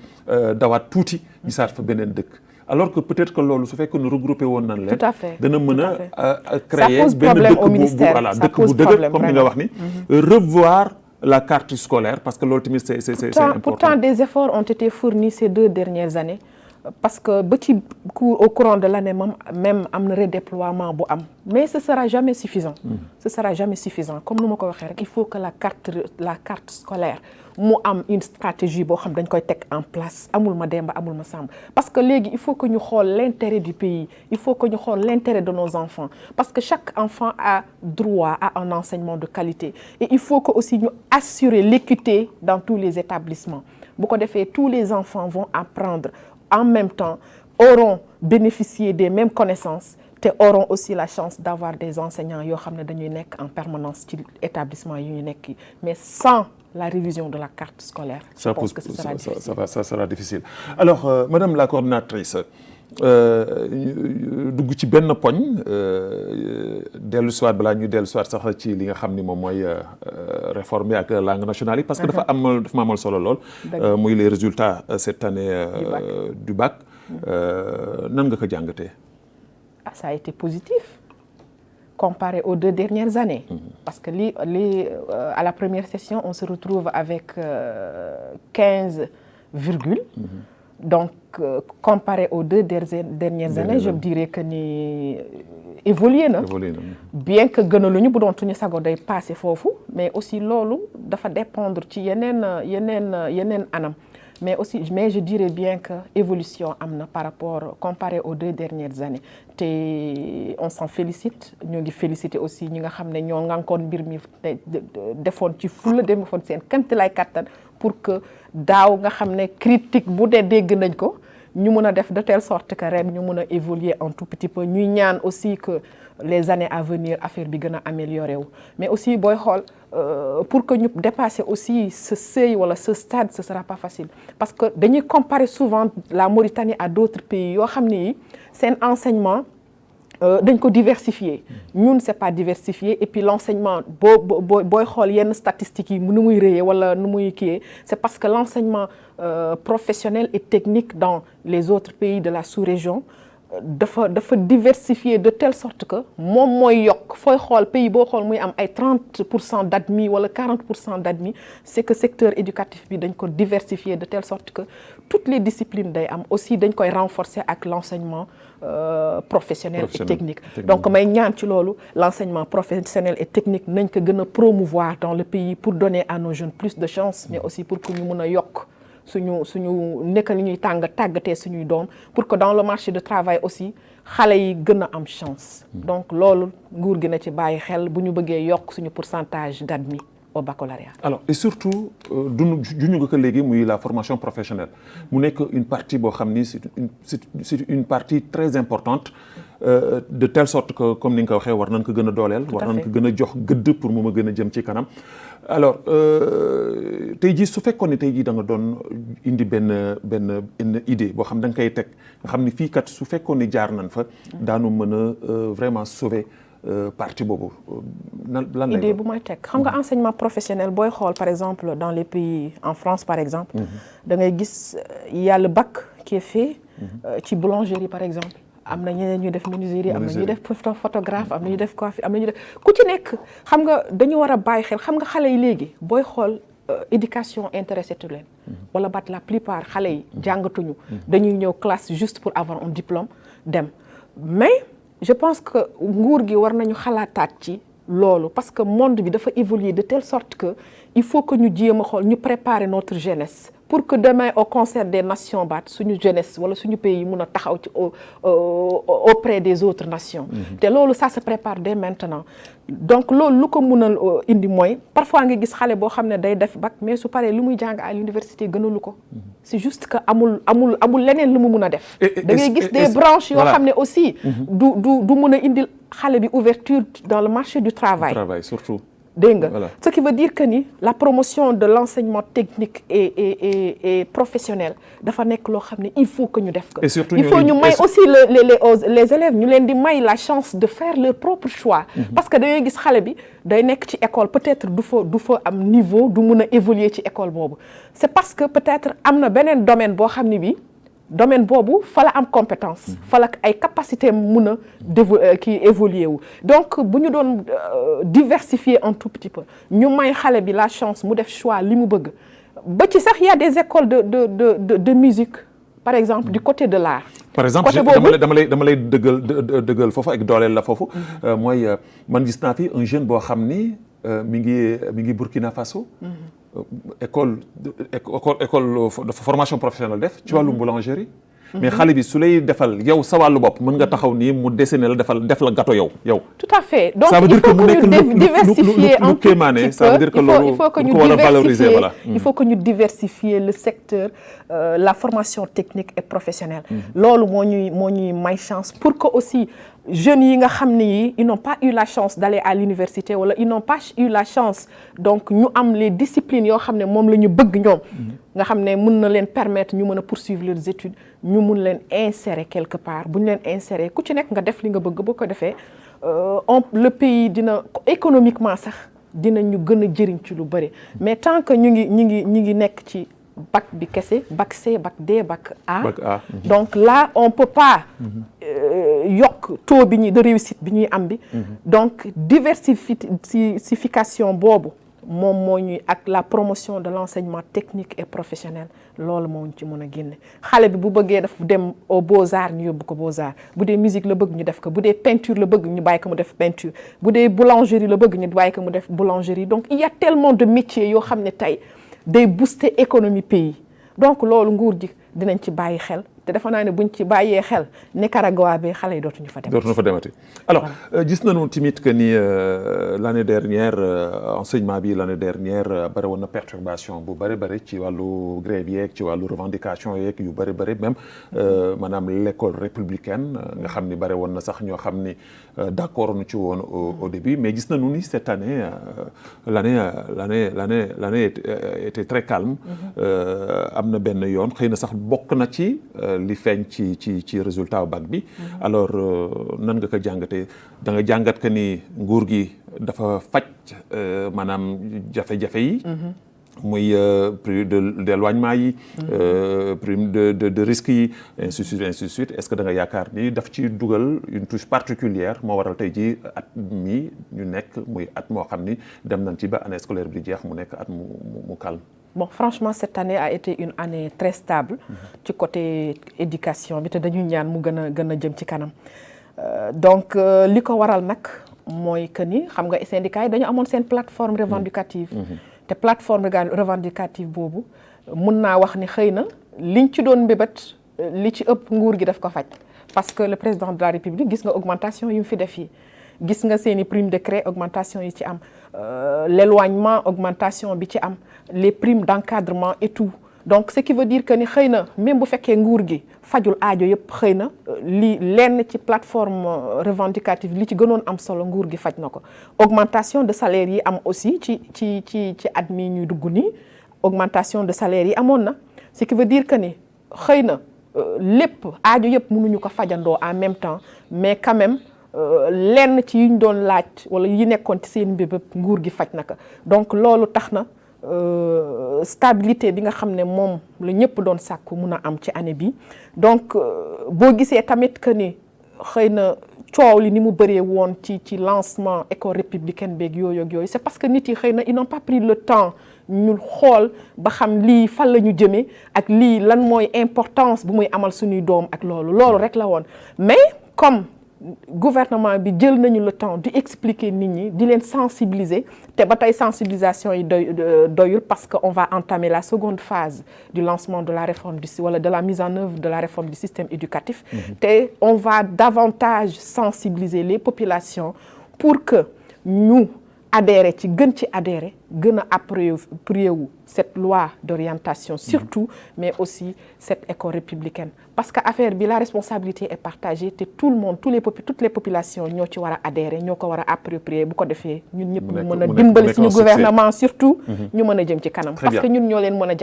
dawaat tuuti gisaat fa beneen dëkk. alors que peut-être que loolu su fekkee ne regroupé woon nañ leen. tout à fait dana mën a créer ça pose benn problème au dëkk ministère voilà dëkk bu dëgg comme ni nga wax ni. revoir la carte scolaire parce que loolu tamit c'est important. Pourtant des efforts ont été fournis ces 2 dernières années. Parce que au courant de l'année même am na redéploiement bu am mais ce sera jamais suffisant. Ce sera jamais suffisant comme nu ma ko waxee rek il faut que la carte scolaire mu am une stratégie boo xam dañ koy teg en place amul ma Demba amul ma Samba parce que léegi il faut que ñu xool l'intérêt du pays il faut que ñu xool l'intérêt de nos enfants parce que chaque enfant a droit à un enseignement de qualité et il faut que aussi ñu assurer l'équité dans tous les établissements bu ko defee tous les enfants vont apprendre en même temps auront bénéficié des mêmes connaissances te auront aussi la chance d'avoir des enseignants yoo xam ne dañuy nekk en permanence ci établissement yu ñu nekk mais sans la révision de la carte scolaire. Je pense que ça sera difficile. Alors madame la coordinatrice dugg ci benn poñ dellu soit balaa ñuy dellu soit sax ci li nga xam ni moom mooy réforme yi ak langue nationale yi parce que dafa ma amal solo lool muy les résultats cette année du bac nan nga ko jàngatee. Ça a été positif comparé aux 2 dernières années parce que à la première session on se retrouve avec 15 virgule donc comparé aux 2 dernières années je dirais que ni évolué na bien que gënaluñu bu doon tuñu sago day passé foofu mais aussi loolu dafa dépendre ci yeneen anam mais je dirais bien que évolution am na par rapport comparé aux 2 dernières années te on s'en félicite ñoo ngi féliciter aussi ñi nga xam ne ñoo ngànkoon mbir mi defoon ci fulla defoon seen kéemtalaay kattan pour que daaw nga xam ne critique bu dee dégg nañ ko ñu mën a def de telle sorte que ren ñu mën a évoluer un tout petit peu ñuy ñaan aussi que les années à venir affaire bi gën a améliorer wu mais aussi booy xool pour que ñu dépasser aussi ce seuil wala ce stade ce sera pas facile parce que dañuy comparer souvent la Mauritanie à d'autres pays yoo xam ne seen enseignement dañ ko diversifier ñun c'est pas diversifié et puis l'enseignement booy xool yenn statistiques yi nu muy réyee wala nu muy kiiyee c'est parce que l'enseignement professionnel et technique dans les autres pays de la sous-région dafa diversifier de telle sorte que moom mooy yokk fooy xool pays boo xool muy am ay 30% d'admis wala 40% d'admis c'est que secteur éducatif bi dañ ko diversifier de telle sorte que toutes les disciplines day am aussi dañ koy renforcer ak l'enseignement professionnel et technique donc may ñaan ci loolu l'enseignement professionnel et technique nañ ko gën a promouvoir dans le pays pour donner à nos jeunes plus de chance mais aussi pour que ñu mën a yokk suñu nekk li ñuy tàggatee suñuy doom pour que dans le marché de travail aussi xale yi gën a am chance donc loolu nguur gi na ci bàyyi xel bu ñu bëggee yokk suñu pourcentage d'admis au baccalauréat. Alors et surtout juñu nga ko léegi muy la formation professionnelle mu nekk une partie boo xam ni c'est une partie très importante de telle sorte que comme ni nga ko waxee war nañ ko gën a dooleel war nañ ko gën a jox gëdd pour mu ma gën a jëm ci kanam alors tey jii su fekkoon ne tey jii da nga doon indi benn idée boo xam da nga koy teg nga xam ni fii kat su fekkoon ni jaar nañ fa daanu mën a vraiment sauver partie boobu lan lay idée bu may teg xam nga enseignement professionnel booy xool par exemple dans les pays en France par exemple da ngay gis y a le bac qui est fait ci boulangerie par exemple am na ñeneen ñuy def menuiserie am na ñuy def photographe am na ñuy def coiffure am na ñuy def ku ci nekk xam nga dañu war a bàyyi xel xam nga xale yi léegi booy xool éducation intéressé tu leen wala bat la plupart xale yi jàngatuñu dañuy ñëw classe juste pour avoir un diplôme dem mais je pense que nguur gi war nañu xalaataat ci loolu parce que monde bi dafa évoluer de telle sorte que il faut que ñu jéem a xool ñu préparer notre jeunesse pour que demain au concert des nations baat suñu jeunesse wala suñu pays yi mun a taxaw ci auprès des autres nations te loolu ça se prépare dès maintenant donc loolu lu ko mun a indi mooy parfois nga gis xale boo xam ne day def bac mais su paree lu muy jàng à l'université gënalu ko c'est juste que amul leneen lu mu mun a def da ngay gis des branches yoo xam ne aussi du mun a indil xale bi ouverture dans le marché du travail surtout dégg nga Voilà. ce qui veut dire que ni la promotion de l'enseignement technique et professionnel dafa nekk loo xam ne il faut que ñu def ko. Et surtout il faut ñu may aussi les élèves ñu leen di may la chance de faire leur propre choix. parce que da ngay gis xale bi day nekk ci école peut-être du fa am niveau du mun a évoluer ci école boobu c'est parce que peut-être am na beneen domaine boo xam ne bi domaine boobu fa la am compétence fa la ay capacité mun a kii évoluer wu donc bu ñu doon diversifier un tout petit peu ñu may xale bi la chance mu def choix li mu bëgg ba ci sax y a des écoles de musique par exemple du côté de l'art. par exemple dama lay dëggal foofu ak dooleel la foofu mooy man gis naa fi un jeune boo xam ni mi ngi Burkina Faso. école de formation professionnelle def ci wàllu boulangerie. mais xale bi su lay defal yow sa wàllu bopp mën nga taxaw nii mu dessiner la def la gâteau yow. tout à fait donc ça veut dire il faut que que ñu diversifier un tout petit peu ça veut dire que loolu il faut que ñu ko war a valoriser voilà. il faut que ñu diversifier le secteur la formation technique et professionnelle. loolu moo ñuy may chance pour que aussi jeunes yi nga xam ne yi ils n'ont pas eu la chance d'aller à l'université wala ils n'ont pas eu la chance donc ñu am les disciplines yoo xam ne moom la ñu bëgg ñoom. nga xam ne mën na leen permettre ñu mën a poursuivre leurs études ñu mun leen insérer quelque part bu ñu leen insérer ku ci nekk nga def li nga bëgg boo ko defee le pays dina économiquement sax dinañu gën a jëriñ ci lu bëri mais tant que ñu ngi nekk ci bac bi kese bac C bac D bac A. donc là on peut pas yokk taux bi de réussite bi ñuy am bi. donc diversification boobu. moom moo ñuy ak la promotion de l'enseignement technique et professionnel loolu moo ñu ci mën a génne xale bi bu bëggee daf dem aux beaux-arts ñu yóbbu ko beaux-arts bu dee musique la bëgg ñu def ko bu dee peinture la bëgg ñu bàyyi ko mu def peinture bu dee boulangerie la bëgg ñu bàyyi ko mu def boulangerie donc il y a tellement de métiers yoo xam ne tey day booster économie pays donc loolu nguur gi dinañ ci bàyyi xel te defe naa ne buñ ci bàyyee xel Nicaragua bi xale yi dootuñu fa demati. alors gis nañu tamit que ni l'année dernière enseignement bi l'année dernière bari woon na perturbation bu bari ci wàllu grève yeeg ci wàllu revendication yeeg yu bari même maanaam l'école républicaine nga xam ni bari woon na sax ñoo xam ni d'accord nu ci woon au début mais gis nañu ni cette année l'année était très calme. am na benn yoon xëy na sax bokk na ci. li feeñ ci résultat bac bi alors nan nga ko jàngatee da nga jàngat que ni nguur gi dafa faj maanaam jafe-jafe yi muy prime d'éloignement yi prime de risque yi ainsi de suite est-ce que da nga yaakaar ni daf ci dugal une touche particulière moo waral tey ji at mi ñu nekk muy at moo xam ni dem nañ ci ba année scolaire bi di jeex mu nekk at mu calme. Bon, franchement, cette année a été une année très stable ci côté éducation bi te dañuy ñaan mu gën a jëm ci kanam donc li ko waral nag mooy que ni xam nga syndicats yi dañu amoon seen plateforme revendicative te plateforme revendicative boobu mun naa wax ni xëy na liñ ci doon mbébét li ci ëpp nguur gi daf ko faj parce que le président de la République gis nga augmentation yu mu fi def yi gis nga seeni prime de craie augmentation yi ci am l'éloignement augmentation bi ci am les primes d'encadrement et tout donc ce qui veut dire que ni xëy na même bu fekkee nguur gi fajul aajo yëpp xëy na li lenn ci plateforme revendicative li ci gënoon am solo nguur gi faj na ko augmentation de salaire yi am aussi ci at mi ñuy dugg nii augmentation de salaire yi amoon na ce qui veut dire que ni xëy na lépp aajo yëpp mënuñu ko fajandoo en même temps mais quand même lenn ci yi ñu doon laaj wala yi nekkoon ci seen mbir bépp nguur gi faj na ko donc loolu tax na stabilité bi nga xam ne moom la ñëpp doon sàkku mun a am ci année bi donc boo gisee tamit que ni xëy na coow li ni mu bëree woon ci lancement école républicaine beeg yooyu c'est parce que nit yi xëy na ils n'ont pas pris le temps ñu xool ba xam lii fan la ñu jëmee ak lii lan mooy importance bu muy amal suñuy doom ak loolu rek la woon mais comme gouvernement bi jël nañu le temps di expliquer nit ñi di leen sensibiliser te ba tey sensibilisation yi doyul parce que on va entamer la seconde phase du lancement de la réforme wala de la mise en œuvre de la réforme du système éducatif te on va davantage sensibiliser les populations pour que ñu adhérer ci gën ci adhérer gën a approprier wu cette loi d'orientation surtout mais aussi cette école républicaine parce que affaire bi la responsabilité est partagée te tout le monde toutes les populations ñoo ci war a adhérer ñoo ko war a approprier bu ko defee ñun ñëpp ñu mën a dimbali suñu gouvernement surtout ñu mën a jëm ci kanam parce que ñun ñoo leen mën a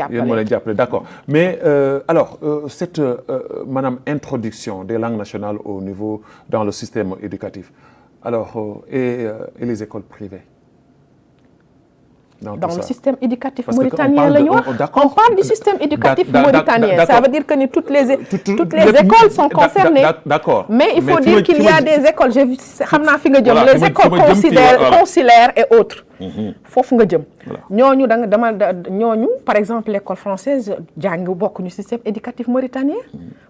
jàppale d'accord mais alors cette maanaam introduction des langues nationales au niveau dans le système éducatif alors et les écoles privées dans le système éducatif mauritanien la ñu wax on parle du système éducatif mauritanien ça veut dire que ni toutes les écoles sont concernées d'accord mais il faut dire qu'il y a des écoles j'ai vu xam naa fi nga jëm les écoles consulaires et autres foofu nga jëm ñooñu ñooñu par exemple l'école française jàng bokk ñu système éducatif mauritanien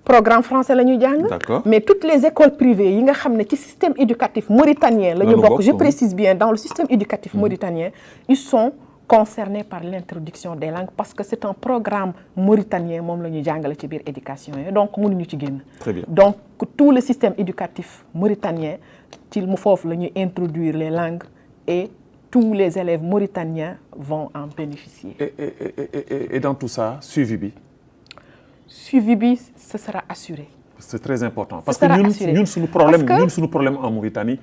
programme français la ñuy jàng mais toutes les écoles privées yi nga xam ne ci système éducatif mauritanien la ñu bokk je précise bien dans le système éducatif mauritanien ils sont concernés par l'introduction des langues parce que c'est un programme mauritanien moom la ñuy jàngale ci biir éducation yi donc mënuñu ci génn donc tout le système éducatif mauritanien ci mu foofu la ñuy introduire les langues et tous les élèves mauritaniens vont en bénéficier. Et dans tout ça, suivi bi, ce sera assuré. C'est très important parce que ñun suñu problème en Mauritanie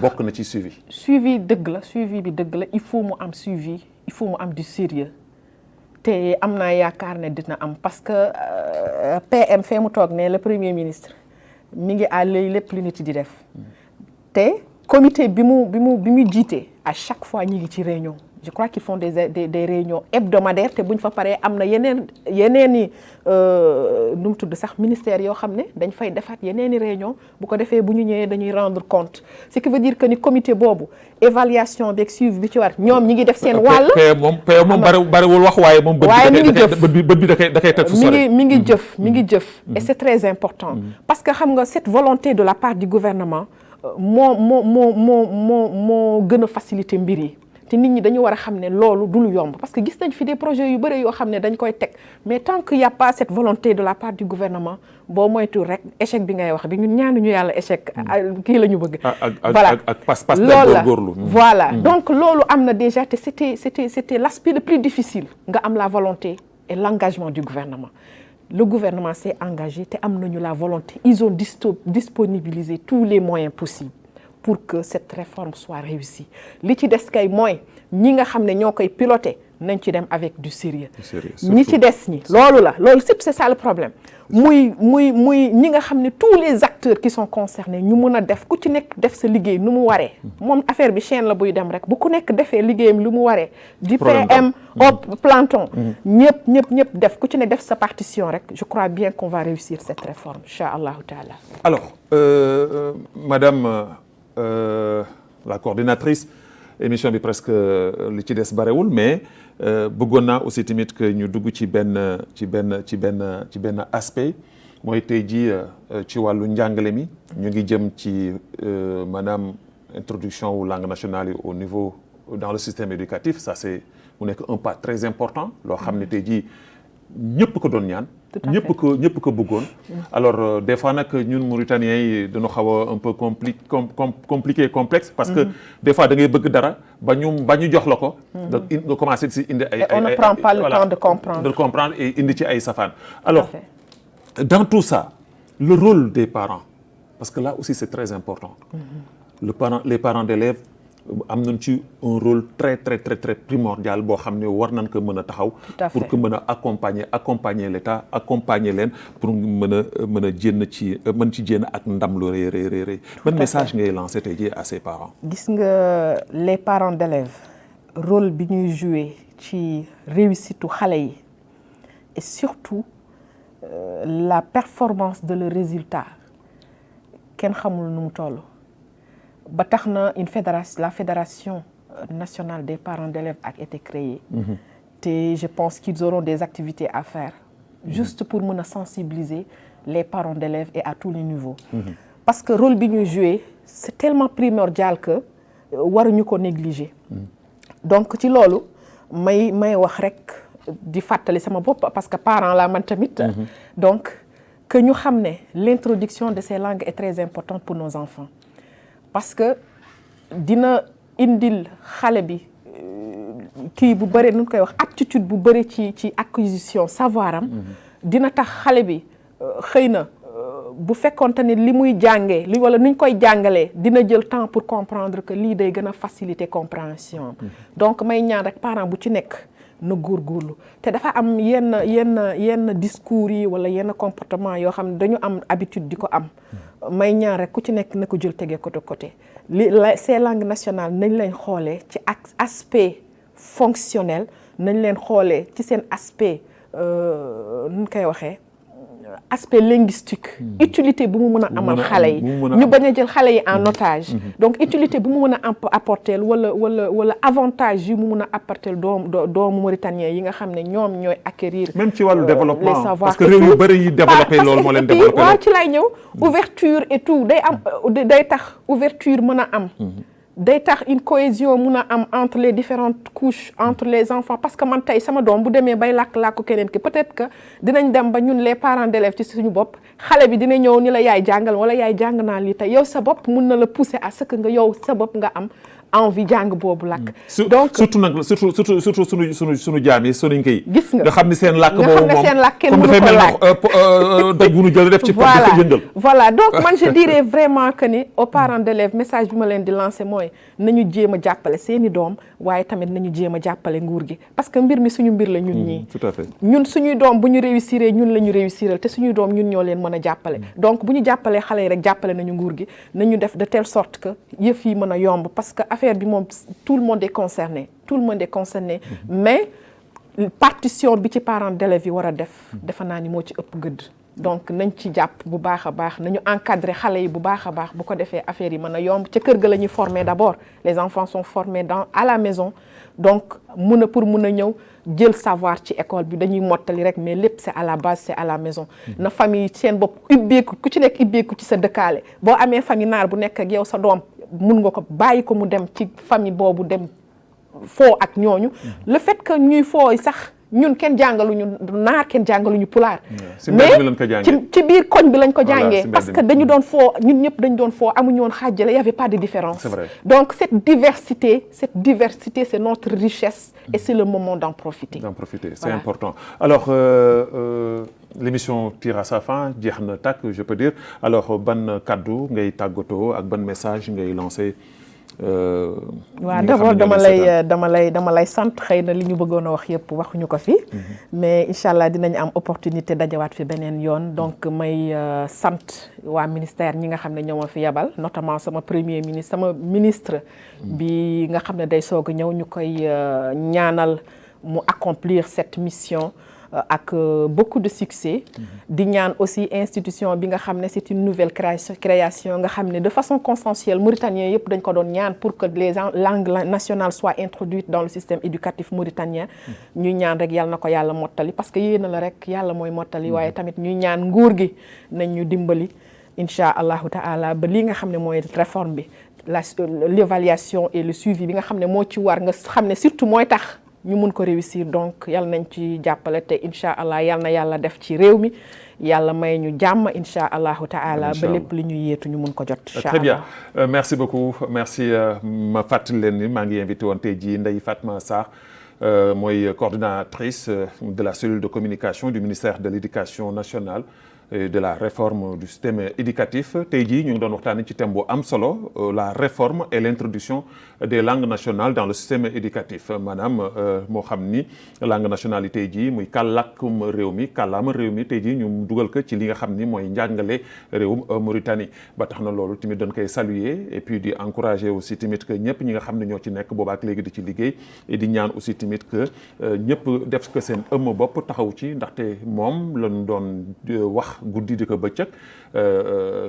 bokk na ci suivi. Suivi bi dëgg la il faut mu am suivi il faut mu am du sérieux te am naa yaakaar ne dina am parce que PM fee mu toog ne le premier ministre mi ngi à l'œil lépp lu nit di def te comité bi mu jiite à chaque fois ñi ngi ci réunion je crois qu'ils font des réunions hebdomadaires te buñ fa paree am na yeneen i nu mu tudd sax ministère yoo xam ne dañ fay defaat yeneen i réunion bu ko defee bu ñu ñëwee dañuy rendre compte ce qui veut dire que ni comité boobu évaluation beeg suivi bi ci war ñoom ñi ngi def seen wàll. moom bariwul wax waaye moom. waaye mi ngi jëf bët bi da koy teg fu sore. mi ngi jëf et c'est très important. parce que xam nga cette volonté de la part du gouvernement moo gën a faciliter mbir yi. te nit ñi dañu war a xam ne loolu du lu yomb parce que gis nañ fi des projets yu bëri yoo xam ne dañ koy teg mais tant qu'il y a pas cette volonté de la part du gouvernement boo moytu rek échec bi ngay wax bi ñun ñaanuñu yàlla échec kii la ñu bëgg. voilà ak pas góorgóorlu voilà donc loolu am na déjà te c'était l'aspect le plus difficile nga am la volonté et l'engagement du gouvernement. Le gouvernement s'est engagé te am nañu la volonté ils ont disponibilisé tous les moyens possibles. Pour que cette réforme soit réussie li ci des kay mooy ñi nga xam ne ñoo koy piloter nañ ci dem avec du sérieux ñi ci des ñi loolu c'est ça le problème muy ñi nga xam ne tous les acteurs qui sont concernés ñu mën a def ku ci nekk def sa liggéey nu mu waree moom affaire bi chaîne la buy dem rek bu ku nekk defee liggéeyam lu mu waree du PM au planton ñëpp def ku ci nekk def sa partition rek je crois bien qu'on va réussir cette réforme incha allahu taala. Alors madame la coordinatrice émission bi presque li ci des barewul mais bëggoon naa aussi tamit que ñu dugg ci benn aspect mooy tey jii ci wàllu njàngale mi ñu ngi jëm ci maanaam introduction wu langue nationale yi au niveau dans le système éducatif ça c'est mu nekk un pas très important loo xam ne tey jii ñëpp ko doon ñaan. ñëpp ko bëggoon. alors des fois nag ñun Mauritaniens yi dañu xaw a un peu compliqué complexe. parce que des fois da ngay bëgg dara ba ñu jox la ko. donc nga commencé si indi ay. on ne prend pas le temps de comprendre. de comprendre et indi ci ay safaan. alors dans tout ça le rôle des parents parce que là aussi c'est très important. les parents d'élèves. am nañ ci un rôle très primordial boo xam ne war nañ ko mën a taxaw pour que mën a accompagner l'État accompagner leen pour mën a mën ci jénn ak ndam lu rëy ban message ngay lancer tey jii à ces parents. gis nga les parents d'élèves rôle bi ñuy jouer ci réussite u xale yi et surtout la performance de leur résultat kenn xamul nu mu toll. ba tax na la fédération nationale des parents d'élèves a été créée. te je pense qu'ils auront des activités à faire. juste pour mën a sensibiliser les parents d'élèves et à tous les niveaux. parce que rôle bi ñuy jouer c'est tellement primordial que waruñu ko négliger. donc ci loolu may wax rek di fàttali sama bopp parce que parent la man tamit. donc que ñu xam ne l'introduction de ces langues est très importante pour nos enfants. parce que dina indil xale bi kii bu bëri nu koy wax aptitude bu bëri ci acquisition savoir am dina tax xale bi xëy na bu fekkonte ne li muy jàngee li wala nuñ koy jàngalee dina jël temps pour comprendre que lii day gën a faciliter compréhension donc may ñaan rek parent bu ci nekk na góorgóorlu te dafa am yenn discours yi wala yenn comportement yoo xam ne dañu am habitude di ko am may ñaan rek ku ci nekk na ko jël tegee côté ces langues nationales nañ leen xoolee ci aspect fonctionnel nañ leen xoolee ci seen aspect nu koy waxee aspect linguistique utilité bu mu mën a amal xale yi ñu bañ a jël xale yi en otage donc utilité bu mu mën a apporter wala avantage yu mu mën a apporter doomu mauritanien yi nga xam ne ñoom ñooy acquérir même ci wàllu développement parce que réew yu bëri yi développé loolu moo leen développé waaw ci lay ñëw ouverture et tout day tax ouverture mën a am day tax une cohésion mun a am entre les différentes couches entre les enfants parce que man tey sama doom bu demee bay làkk keneen ki peut-être que dinañ dem ba ñun les parents d'élèves ci suñu bopp xale bi dina ñëw ni la yaay jàngal wala yaay jàng naa lii tey yow sa bopp mun na la pousser à ce que nga yow sa bopp nga am envie jàng boobu làkk. donc surtout nag surtout sunu jaam yi soninke yi. gis nga xam ni seen làkk boobu moom seen làkk kenn mënu ko laaj doj bu nu jël def ci pot di ko jëndal. voilà donc man je dirais vraiment que ni aux parents d'élèves message bi ma leen di lancer mooy nañu jéem a jàppale seeni doom waaye tamit nañu jéem a jàppale nguur gi parce que mbir mi suñu mbir la ñun ñii. tout à fait ñun suñuy doom bu ñu réussir ñun la ñu réussiral te suñuy doom ñun ñoo leen mën a jàppale. donc bu ñu jàppalee xale yi rek jàppale nañu nguur gi nañu def de telle sorte que yëf yi mën a yomb parce que affaire bi moom tout le monde est concerné mais partition bi ci parents d'élèves yi war a def defe naa ni moo ci ëpp gëdd donc nañ ci jàpp bu baax a baax nañu encadrer xale yi bu baax a baax bu ko defee affaire yi mën a yomb ca kër ga la ñuy former d'abord les enfants sont formés à la maison donc pour mun a ñëw jël savoir ci école bi dañuy mottali rek mais lépp c'est à la base c'est à la maison na famille seen bopp ubbeeku ku ci nekk ubbeeku ci sa dëkkaale boo amee famille naar bu nekk ak yow sa doom mun nga ko bàyyi ko mu dem ci famille boobu dem foo ak ñooñu le fait que ñuy fooy sax ñun kenn jàngaluñu naar kenn jàngaluñu pulaar mais ci biir koñ bi lañ ko jàngee parce que dañu doon foo ñun ñëpp dañu doon foo amuñu woon xaajale y avait pas de différence donc cette diversité c'est notre richesse et c'est le moment d'en profiter c'est important alors l'émission tire à sa fin jeex na tàkk je peux dire alors ban kaddu ngay tàggatoo ak ban message ngay lancé waaw d'abord dama lay sant xëy na li ñu bëggoon a wax yëpp waxuñu ko fi mais incha allah dinañ am opportunité dajawaat fi beneen yoon donc may sant waa ministère ñi nga xam ne ñoo ma fi yabal notamment sama premier ministre sama ministre bi nga xam ne day soog a ñëw ñu koy ñaanal mu accomplir cette mission ak beaucoup de succès di ñaan aussi institution bi nga xam ne c'est une nouvelle création nga xam ne de façon consensuelle mauritanien yëpp dañ ko doon ñaan pour que les langues nationales soient introduites dans le système éducatif mauritanien ñuy ñaan rek yàlla na ko yàlla mottali parce que yéena la rek yàlla mooy mottali waaye tamit ñuy ñaan nguur gi nañ ñu dimbali insha allahu taala ba lii nga xam ne mooy réforme bi l'évaluation et le suivi bi nga xam ne moo ci war nga xam ne surtout mooy tax ñu mun ko réussir donc yàlla nañ ci jàppale te incha allah yàlla na yàlla def ci réew mi yàlla may ñu jàmm incha allahu taala ba lépp li ñu yéetu ñu mun ko jot. incha allah très bien merci beaucoup merci ma fàttali leen ni maa ngi invité woon tey jii Ndeye Fatma Sarr mooy coordinatrice de la cellule de communication du ministère de l'éducation nationale et de la réforme du système éducatif tey jii ñu ngi doon waxtaanee ci thème bu am solo la réforme et l'introduction des langues nationales dans le système éducatif maanaam moo xam ni langue nationale yi tey jii muy kàllaama réew mi tey jii ñu dugal ko ci li nga xam ni mooy njàngale réewum Mauritanie ba tax na loolu tamit dañ koy saluer et puis di encourager aussi tamit que ñëpp ñi nga xam ne ñoo ci nekk boobaak léegi di ci liggéey et di ñaan aussi tamit que ñëpp def ko seen bopp taxaw ci ndaxte moom lañ doon wax guddi di ko bëccëg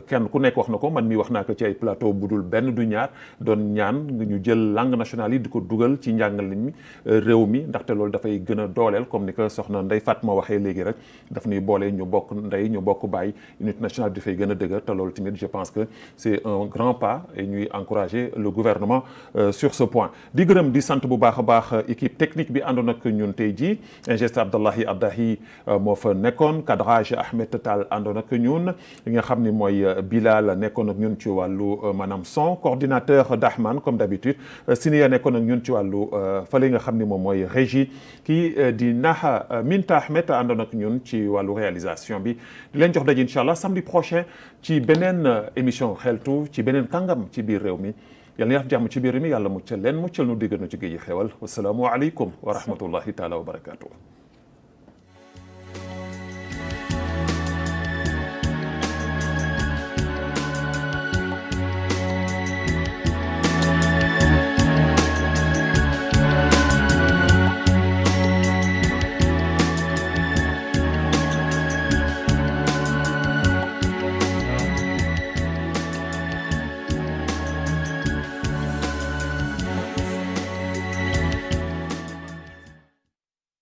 kenn ku nekk wax na ko man mi wax naa ko ci ay plateau bu dul benn du ñaar doon ñaan ñu jël langue nationale yi di ko dugal ci njàngale mi réew mi ndaxte loolu dafay gën a dooleel comme ni ko soxna Ndeye Fatma waxee léegi rek daf ñuy boole ñu bokk ndey ñu bokk baay unité nationale dafay gën a dëgër te loolu tamit je pense que c'est un grand pas et ñuy encourager le gouvernement sur ce point di gërëm di sant bu baax a baax équipe technique bi àndoon ak ñun tey jii ingénieur Abdallahi Abdahi moo fa nekkoon cadrage Ahmed Tall Fall àndoon ak ñun li nga xam ni mooy Bilal nekkoon ak ñun ci wàllu maanaam son coordinateur Dahman comme d'habitude Sinia nekkoon ak ñun ci wàllu fële nga xam ni moom mooy régie kii di Naha Minta Ahmed àndoon ak ñun ci wàllu réalisation bi di leen jox daje incha allah samedi prochain ci beneen émission xeltu ci beneen kàngam ci biir réew mi yàlla na def jàmm ci biir réew mi yàlla muccal leen muccal nu diggal nu ci géej xewal wasalaamu aleykum wa rahmatullahi taala wa barakatuh